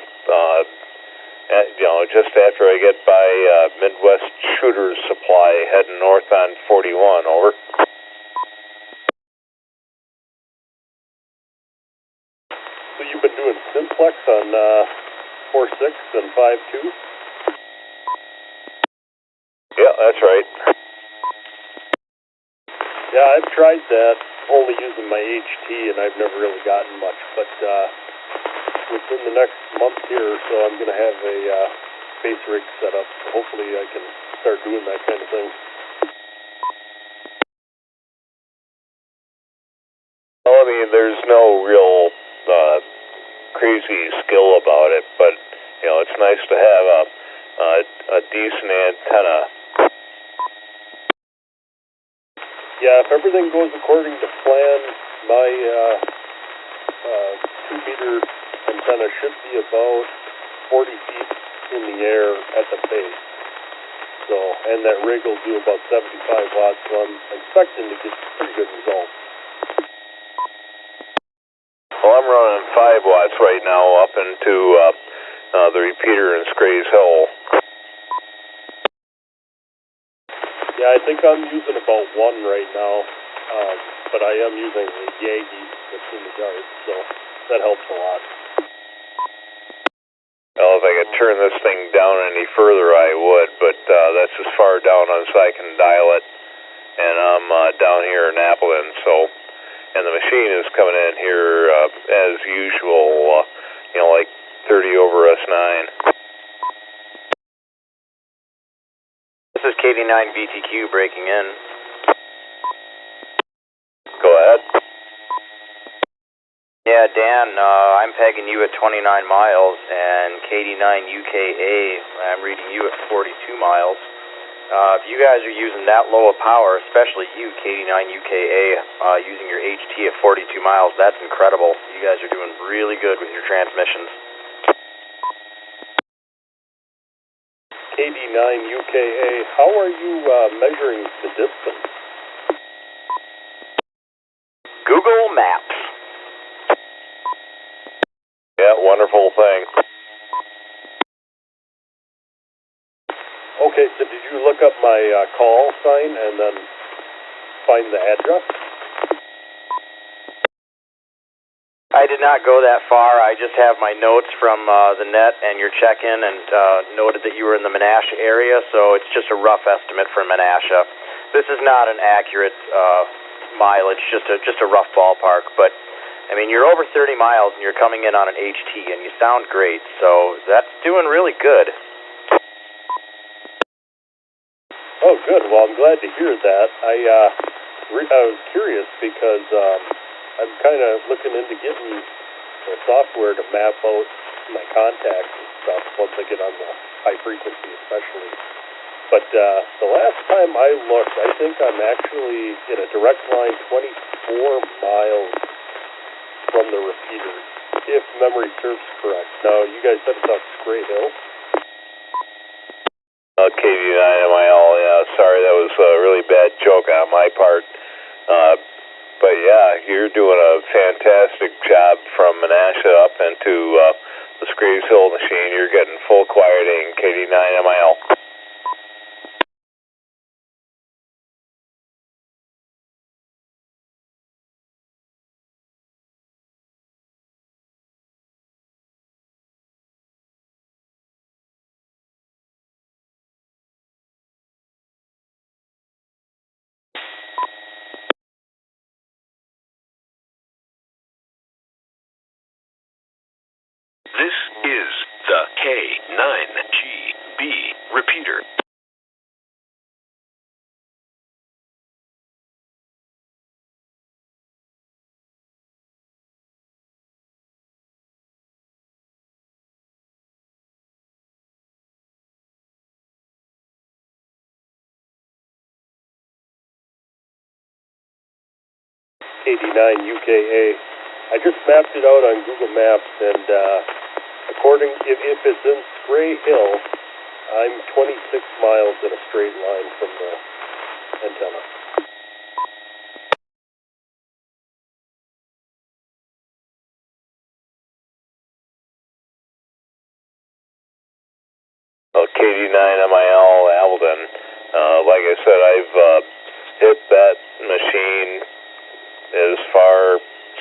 just after I get by Midwest Shooter's Supply heading north on 41, over. So you've been doing simplex on 4.6 and 5.2? Yeah, that's right. Yeah, I've tried that, only using my HT, and I've never really gotten much, but within the next month here or so, I'm going to have a base rig set up. Hopefully I can start doing that kind of thing. Well, I mean, there's no real crazy skill about it, but, it's nice to have a decent antenna. Yeah, if everything goes according to plan, my 2-meter antenna should be about 40 feet in the air at the base. So, and that rig will do about 75 watts, so I'm expecting to get pretty good results. Well, I'm running 5 watts right now up into the repeater in SCRAYS Hill. Yeah, I think I'm using about 1 right now, but I am using the Yagi that's in the yard, so that helps a lot. Well, if I could turn this thing down any further, I would, but that's as far down as I can dial it, and I'm down here in Appleton, and the machine is coming in here as usual, like 30 over S9. This is KD9 VTQ breaking in. Go ahead. Yeah, Dan, I'm pegging you at 29 miles, and KD9 UKA, I'm reading you at 42 miles. If you guys are using that low of power, especially you, KD9 UKA, using your HT at 42 miles, that's incredible. You guys are doing really good with your transmissions. KD9 UKA, how are you measuring the distance? Google Maps. Yeah, wonderful thing. Okay, so did you look up my call sign and then find the address? I did not go that far. I just have my notes from the net and your check-in, and noted that you were in the Menasha area, so it's just a rough estimate for Menasha. This is not an accurate mileage, just a rough ballpark, but I mean, you're over 30 miles and you're coming in on an HT, and you sound great, so that's doing really good. Oh, good. Well, I'm glad to hear that. I was curious because I'm kind of looking into getting the software to map out my contacts and stuff once I get on the high frequency especially. But the last time I looked, I think I'm actually in a direct line 24 miles from the repeater, if memory serves correct. Now, you guys said it's on Scray Hill? KD9MIL, yeah, sorry, that was a really bad joke on my part. But yeah, you're doing a fantastic job from Menasha up into the SCRAYS Hill machine. You're getting full quieting, KD9MIL. This is the K9GB repeater. KD9 UKA. I just mapped it out on Google Maps, and if it's in Scray Hill, I'm 26 miles in a straight line from the antenna. Well, KD9MIL Alden. Like I said, I've hit that machine as far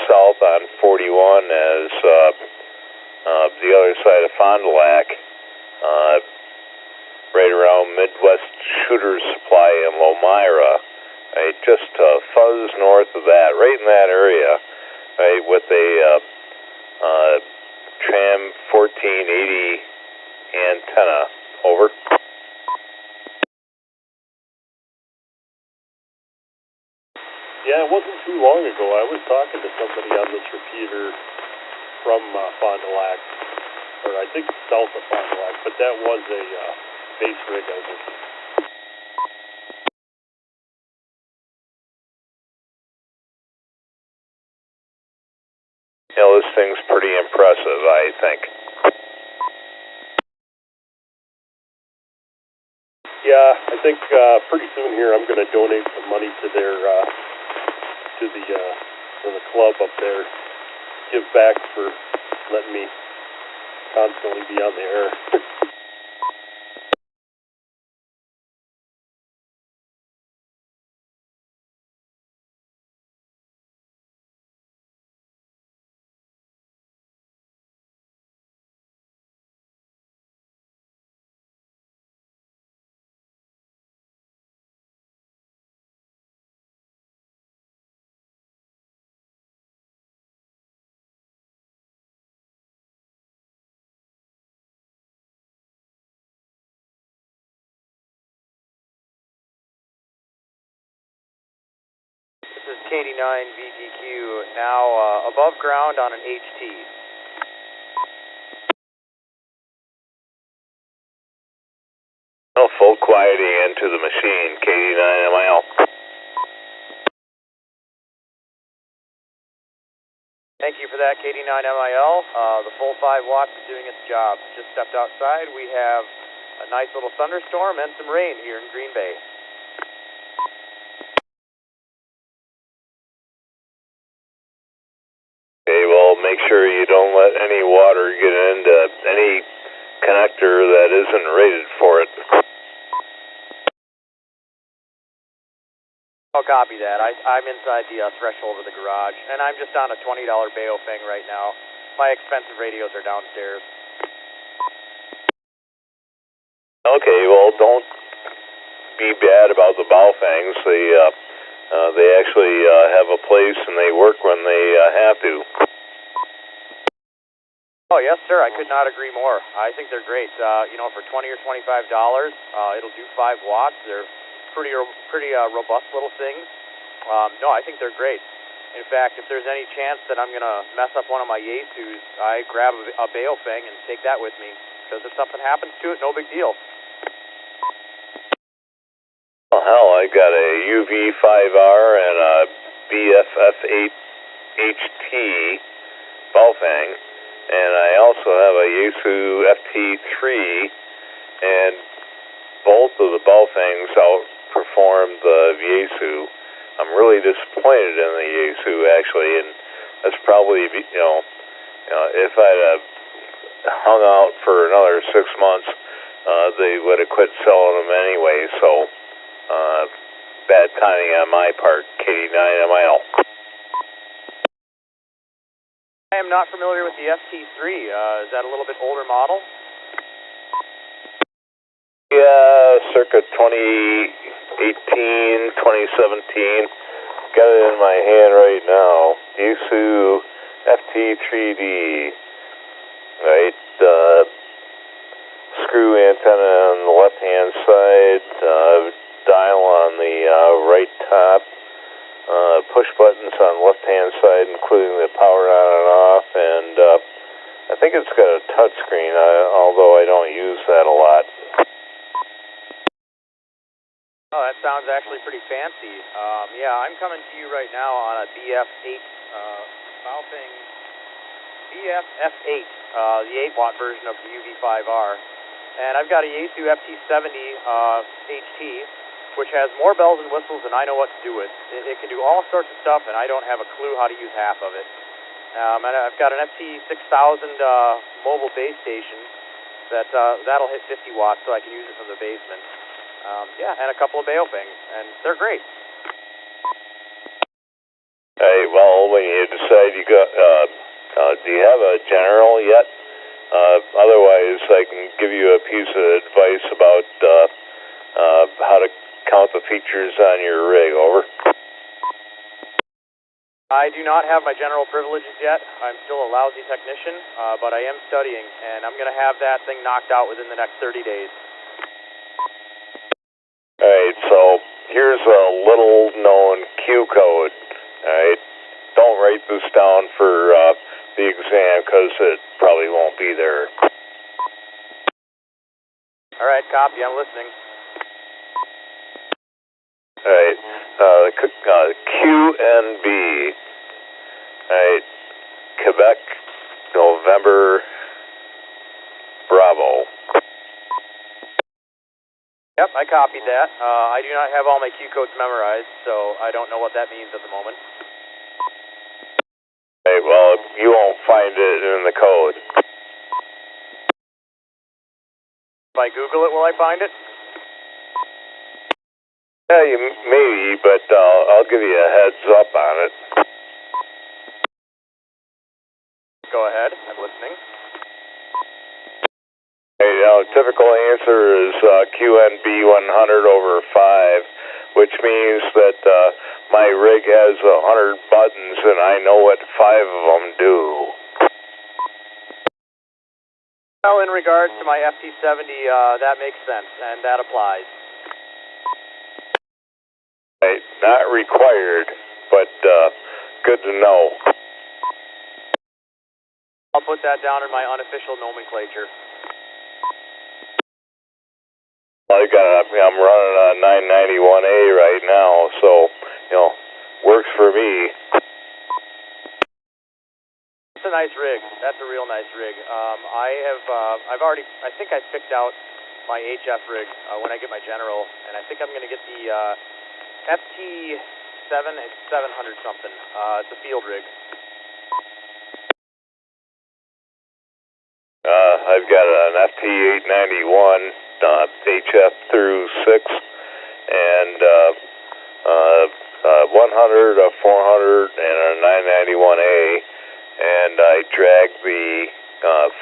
south on 41 as the other side of Fond du Lac, right around Midwest Shooter's Supply in Lomira, right, just fuzz north of that, right in that area, right, with a Tram 1480 antenna. Over. Yeah, it wasn't too long ago. I was talking to somebody on this repeater from Fond du Lac, or I think south of Fond du Lac, but that was a base rig, I think. You know, this thing's pretty impressive, I think. Yeah, I think pretty soon here I'm going to donate some money to their to the club up there. Give back for letting me constantly be on the air. This is KD9 VTQ, now above ground on an HT. No, full quieting into the machine, KD9MIL. Thank you for that, KD9MIL. The full 5 watts is doing its job. Just stepped outside. We have a nice little thunderstorm and some rain here in Green Bay. Okay, well, make sure you don't let any water get into any connector that isn't rated for it. I'll copy that. I'm inside the threshold of the garage, and I'm just on a $20 Baofeng right now. My expensive radios are downstairs. Okay, well, don't be bad about the Baofengs. They actually have a place and they work when they have to. Oh, yes, sir. I could not agree more. I think they're great. You know, for $20 or $25, it'll do 5 watts. They're pretty robust little things. No, I think they're great. In fact, if there's any chance that I'm going to mess up one of my Yaesus, I grab a Baofeng and take that with me. Because if something happens to it, no big deal. Well, hell, I got a UV5R and a BFF8HT Baofeng, and I also have a Yaesu FT3, and both of the Baofengs outperformed the Yaesu. I'm really disappointed in the Yaesu, actually, and that's probably, if I'd have hung out for another 6 months, they would have quit selling them anyway, so bad timing on my part, KD9MIL. I am not familiar with the FT3. Is that a little bit older model? Yeah, circa 2018, 2017. Got it in my hand right now. Yaesu FT3D. Right, screw antenna on the left-hand side, dial on the right top, push buttons on the left-hand side, including the power on and off, and I think it's got a touch screen, although I don't use that a lot. Oh, that sounds actually pretty fancy. Yeah, I'm coming to you right now on a BF8 Baofeng BF-F8, the 8-watt version of the UV5R. And I've got a Yaesu FT70 HT, which has more bells and whistles than I know what to do with. It can do all sorts of stuff, and I don't have a clue how to use half of it. And I've got an FT6000 mobile base station that'll hit 50 watts, so I can use it from the basement. Yeah, and a couple of Baofengs, and they're great. Hey, well, when you decide you got, do you have a general yet? Otherwise, I can give you a piece of advice about how to count the features on your rig. Over. I do not have my general privileges yet. I'm still a lousy technician, but I am studying, and I'm going to have that thing knocked out within the next 30 days. Alright, so here's a little-known Q code. Alright, don't write this down for the exam, because it probably won't be there. Alright, copy, I'm listening. Alright, QNB. Alright, Quebec, November, Bravo. Yep, I copied that. I do not have all my Q codes memorized, so I don't know what that means at the moment. Hey, well, you won't find it in the code. If I Google it, will I find it? Yeah, you maybe, but I'll give you a heads up on it. Go ahead, I'm listening. Hey, typical answer is QNB 100/5, which means that my rig has 100 buttons and I know what 5 of them do. Well, in regards to my FT70, that makes sense, and that applies. Right, not required, but good to know. I'll put that down in my unofficial nomenclature. I'm running a 991A right now, so, works for me. It's a nice rig. That's a real nice rig. I think I picked out my HF rig when I get my general, and I think I'm going to get the FT7 and 700 something. It's a field rig. I've got an FT891 HF through 6 and 100, a 400, and a 991A, and I drag the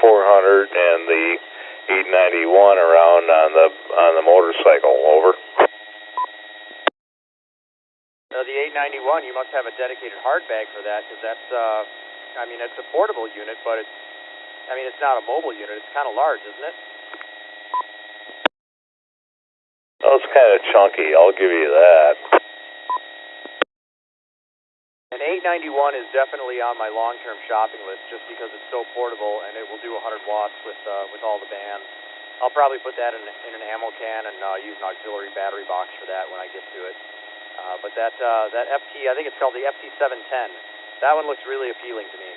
400 and the 891 around on the motorcycle. Over. The 891, you must have a dedicated hard bag for that, because that's it's a portable unit, but it's not a mobile unit. It's kind of large, isn't it? Oh, it's kind of chunky, I'll give you that. An 891 is definitely on my long-term shopping list just because it's so portable and it will do 100 watts with all the bands. I'll probably put that in an ammo can and use an auxiliary battery box for that when I get to it. But that FT, I think it's called the FT710. That one looks really appealing to me.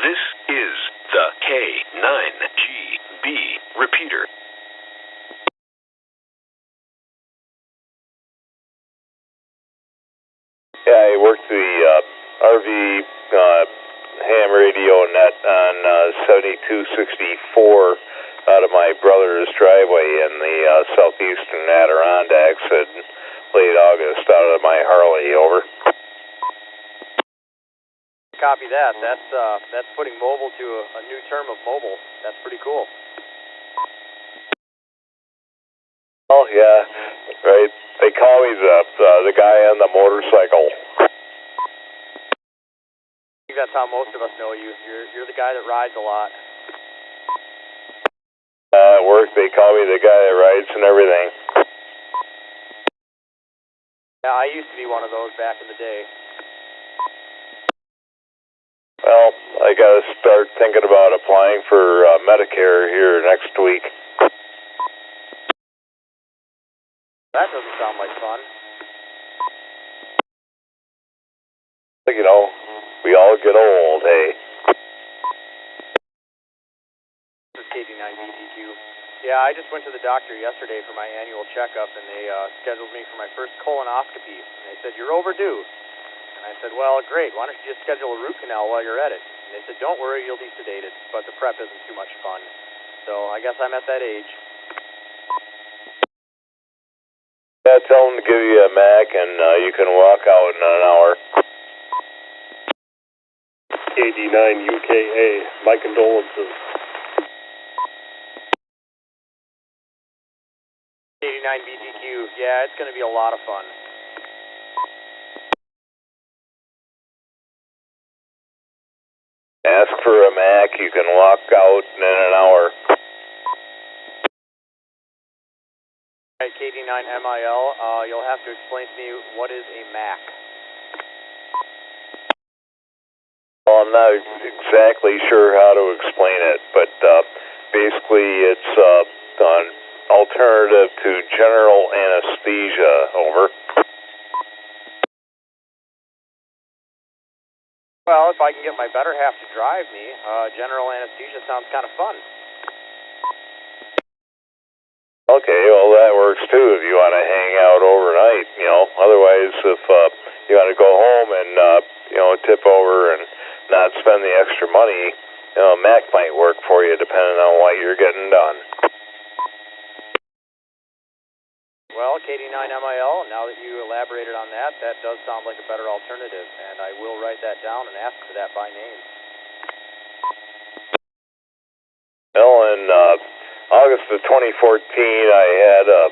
This is the K9GB Repeater. Yeah, I worked the RV ham radio net on 7264 out of my brother's driveway in the southeastern Adirondacks in late August out of my Harley. Over. Copy that. That's putting mobile to a new term of mobile. That's pretty cool. Oh yeah, right. They call me the guy on the motorcycle. I think that's how most of us know you. You're the guy that rides a lot. At work, they call me the guy that rides and everything. Yeah, I used to be one of those back in the day. Well, I got to start thinking about applying for Medicare here next week. That doesn't sound like fun. You know, we all get old, hey. This is KD9BTQ. Yeah, I just went to the doctor yesterday for my annual checkup, and they scheduled me for my first colonoscopy. And they said, you're overdue. And I said, well, great. Why don't you just schedule a root canal while you're at it? And they said, don't worry, you'll be sedated, but the prep isn't too much fun. So I guess I'm at that age. Yeah, tell them to give you a Mac, and you can walk out in an hour. KD9UKA, my condolences. KD9BTQ, yeah, it's going to be a lot of fun. Ask for a Mac, you can walk out in an hour. Alright, KD9MIL, you'll have to explain to me what is a Mac. Well, I'm not exactly sure how to explain it, but basically it's an alternative to general anesthesia, over. Well, if I can get my better half to drive me, general anesthesia sounds kind of fun. Okay, well that works too if you want to hang out overnight, you know. Otherwise, if you want to go home and, tip over and not spend the extra money, Mac might work for you depending on what you're getting done. Well, KD9MIL, now that you elaborated on that, that does sound like a better alternative, and I will write that down and ask for that by name. Well, in August of 2014, I had a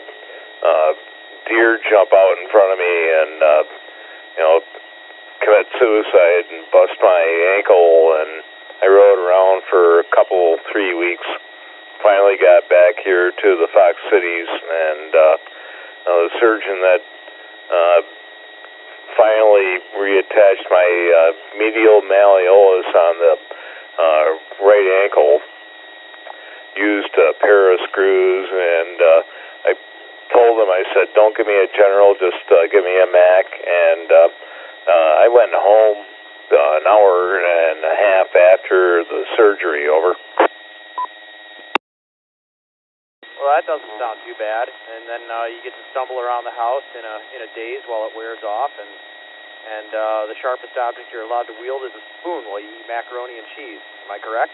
deer jump out in front of me and, commit suicide and bust my ankle, and I rode around for a couple, 3 weeks. Finally got back here to the Fox Cities, and the surgeon that finally reattached my medial malleolus on the right ankle used PERE screws, and I told him, I said, don't give me a general, just give me a Mac, and I went home an hour and a half after the surgery, over. Well, that doesn't sound too bad, and then you get to stumble around the house in a daze while it wears off, and the sharpest object you're allowed to wield is a spoon while you eat macaroni and cheese. Am I correct?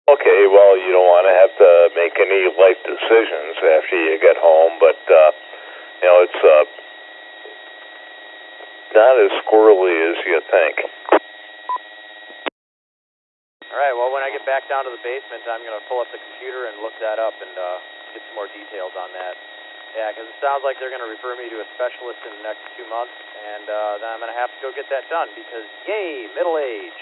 Okay, well, you don't want to have to make any life decisions after you get home, but, it's not as squirrely as you think. All right, well, when I get back down to the basement, I'm going to pull up the computer and look that up and get some more details on that. Yeah, because it sounds like they're going to refer me to a specialist in the next 2 months, and then I'm going to have to go get that done because, yay, middle age.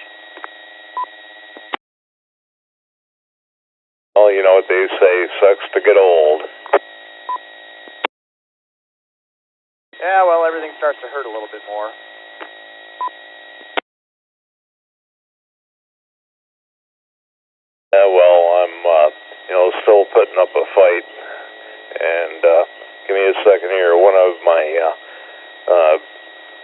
Well, you know what they say, sucks to get old. Yeah, well, everything starts to hurt a little bit more. Yeah, well, I'm, still putting up a fight, and give me a second here. One of my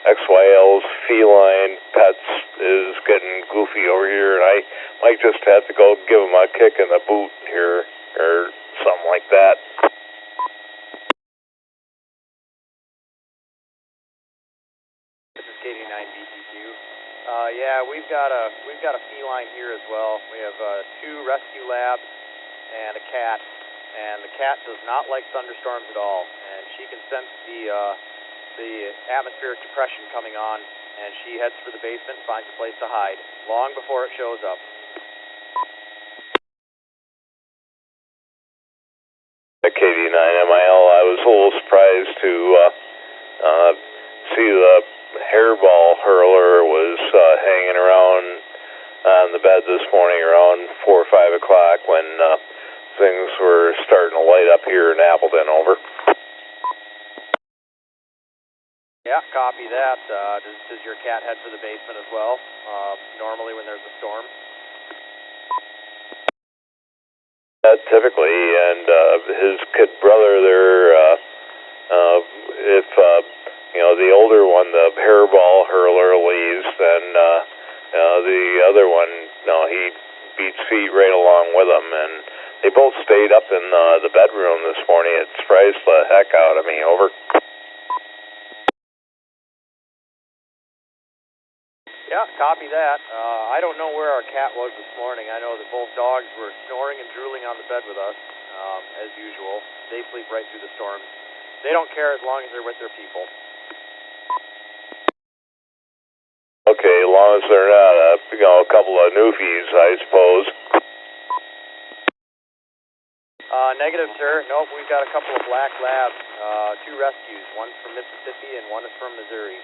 XYL's feline pets is getting goofy over here, and I might just have to go give him a kick in the boot here, or something like that. This is KD9BTQ. Yeah, we've got a feline here as well. We have 2 rescue labs and a cat, and the cat does not like thunderstorms at all, and she can sense the atmospheric depression coming on, and she heads for the basement and finds a place to hide long before it shows up. KD9MIL, I was a little surprised to see the hairball hurler was hanging around on the bed this morning around 4 or 5 o'clock when things were starting to light up here in Appleton, over. Yeah, copy that. Does your cat head for the basement as well, normally when there's a storm? That typically, and his kid brother there, if the older one, the hairball hurler, leaves, then the other one, he beats feet right along with him, and they both stayed up in the bedroom this morning. It surprised the heck out of me. Over. Yeah, copy that. I don't know where our cat was this morning. I know that both dogs were snoring and drooling on the bed with us, as usual. They sleep right through the storms. They don't care as long as they're with their people. Okay, as long as they're not a couple of newfies, I suppose. Negative, sir. Nope, we've got a couple of black labs, 2 rescues. One's from Mississippi and one is from Missouri.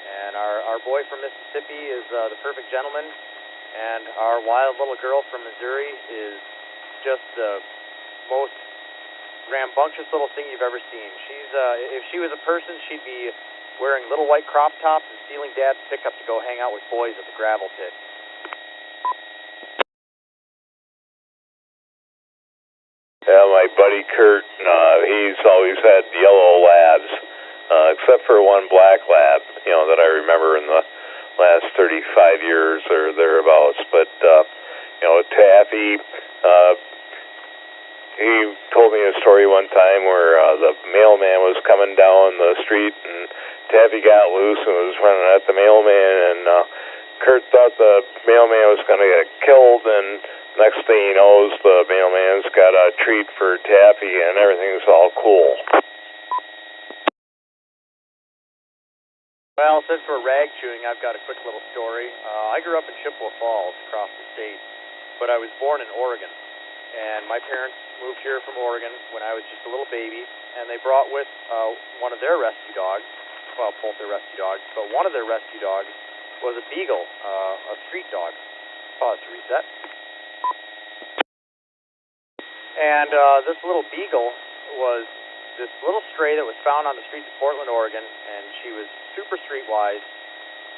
And our boy from Mississippi is the perfect gentleman, and our wild little girl from Missouri is just the most rambunctious little thing you've ever seen. She's if she was a person, she'd be wearing little white crop tops and stealing Dad's pickup to go hang out with boys at the gravel pit. Yeah, my buddy Kurt, he's always had yellow labs, except for one black lab, that I remember in the last 35 years or thereabouts. But, Taffy, he told me a story one time where the mailman was coming down the street and Taffy got loose and was running at the mailman, and Kurt thought the mailman was going to get killed, and next thing he knows, the mailman's got a treat for Taffy and everything's all cool. Well, since we're rag chewing, I've got a quick little story. I grew up in Chippewa Falls across the state, but I was born in Oregon. And my parents moved here from Oregon when I was just a little baby, and they brought with one of their rescue dogs, well, both their rescue dogs, but one of their rescue dogs was a beagle, a street dog. Pause to reset. And this little beagle was this little stray that was found on the streets of Portland, Oregon, and she was super streetwise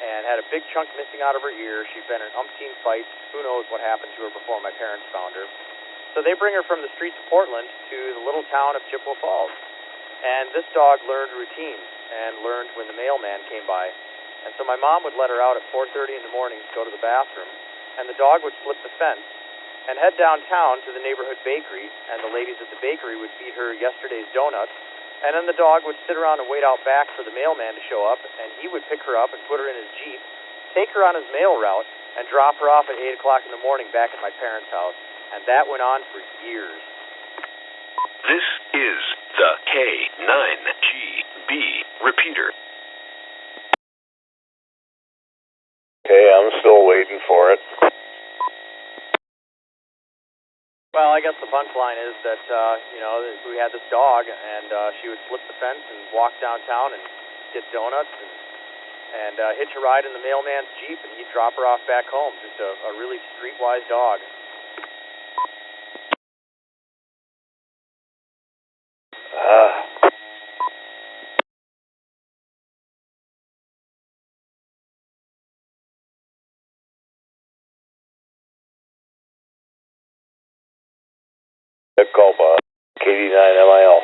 and had a big chunk missing out of her ear. She'd been in umpteen fights. Who knows what happened to her before my parents found her. So they bring her from the streets of Portland to the little town of Chippewa Falls. And this dog learned routines and learned when the mailman came by. And so my mom would let her out at 4:30 in the morning to go to the bathroom, and the dog would slip the fence and head downtown to the neighborhood bakery, and the ladies at the bakery would feed her yesterday's donuts, and then the dog would sit around and wait out back for the mailman to show up, and he would pick her up and put her in his Jeep, take her on his mail route, and drop her off at 8 o'clock in the morning back at my parents' house. And that went on for years. This is the K9GB Repeater. Okay, I'm still waiting for it. Well, I guess the punchline is that, we had this dog, and she would slip the fence and walk downtown and get donuts and hitch a ride in the mailman's Jeep, and he'd drop her off back home. Just a really streetwise dog. Culpa, KD9MIL.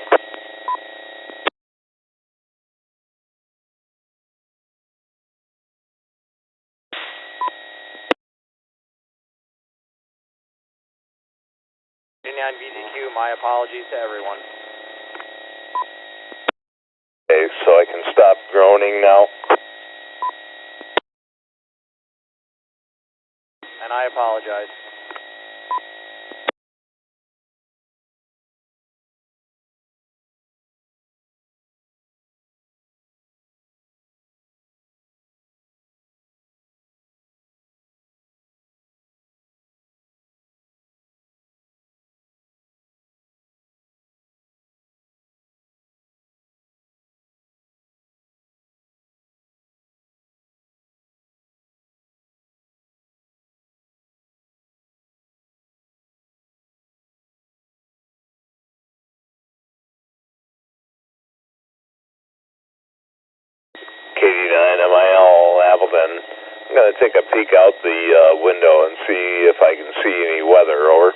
KD9BZQ, my apologies to everyone. Okay, so I can stop groaning now? And I apologize. KD9MIL Appleton. I'm going to take a peek out the window and see if I can see any weather. Over.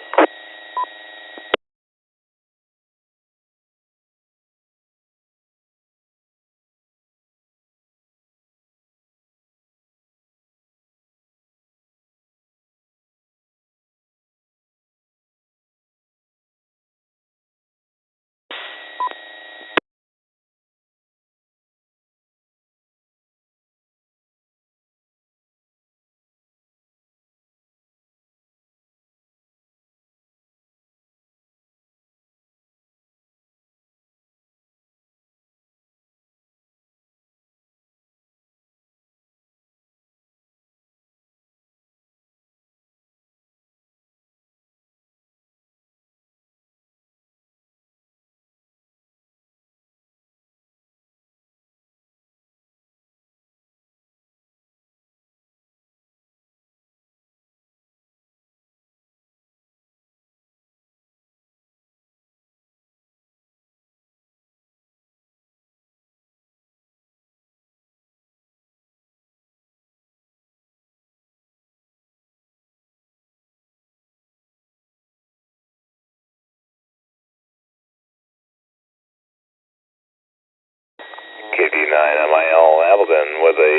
KD9MIL Appleton with a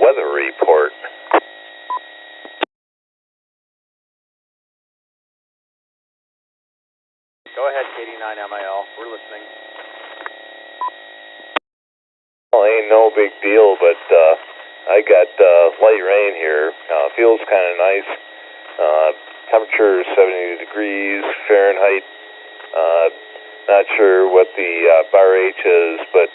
weather report. Go ahead, KD9MIL. We're listening. Well, ain't no big deal, but I got light rain here. Feels kind of nice. Temperature 70 degrees Fahrenheit. Not sure what the bar H is, but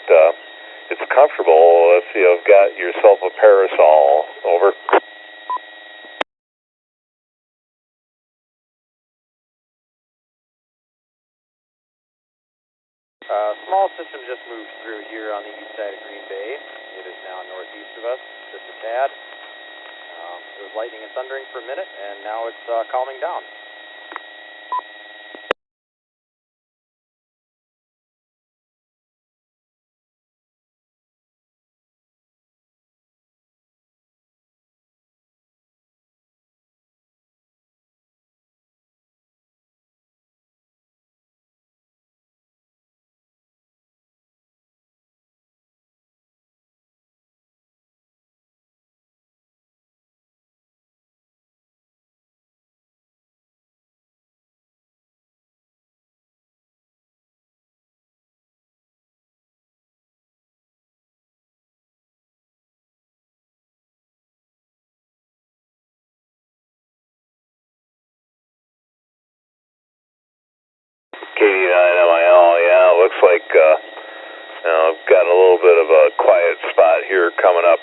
it's comfortable if you've got yourself a parasol. Over. Small system just moved through here on the east side of Green Bay. It is now northeast of us, just a tad. It was lightning and thundering for a minute, and now it's calming down. KD9MIL, yeah, looks like got a little bit of a quiet spot here coming up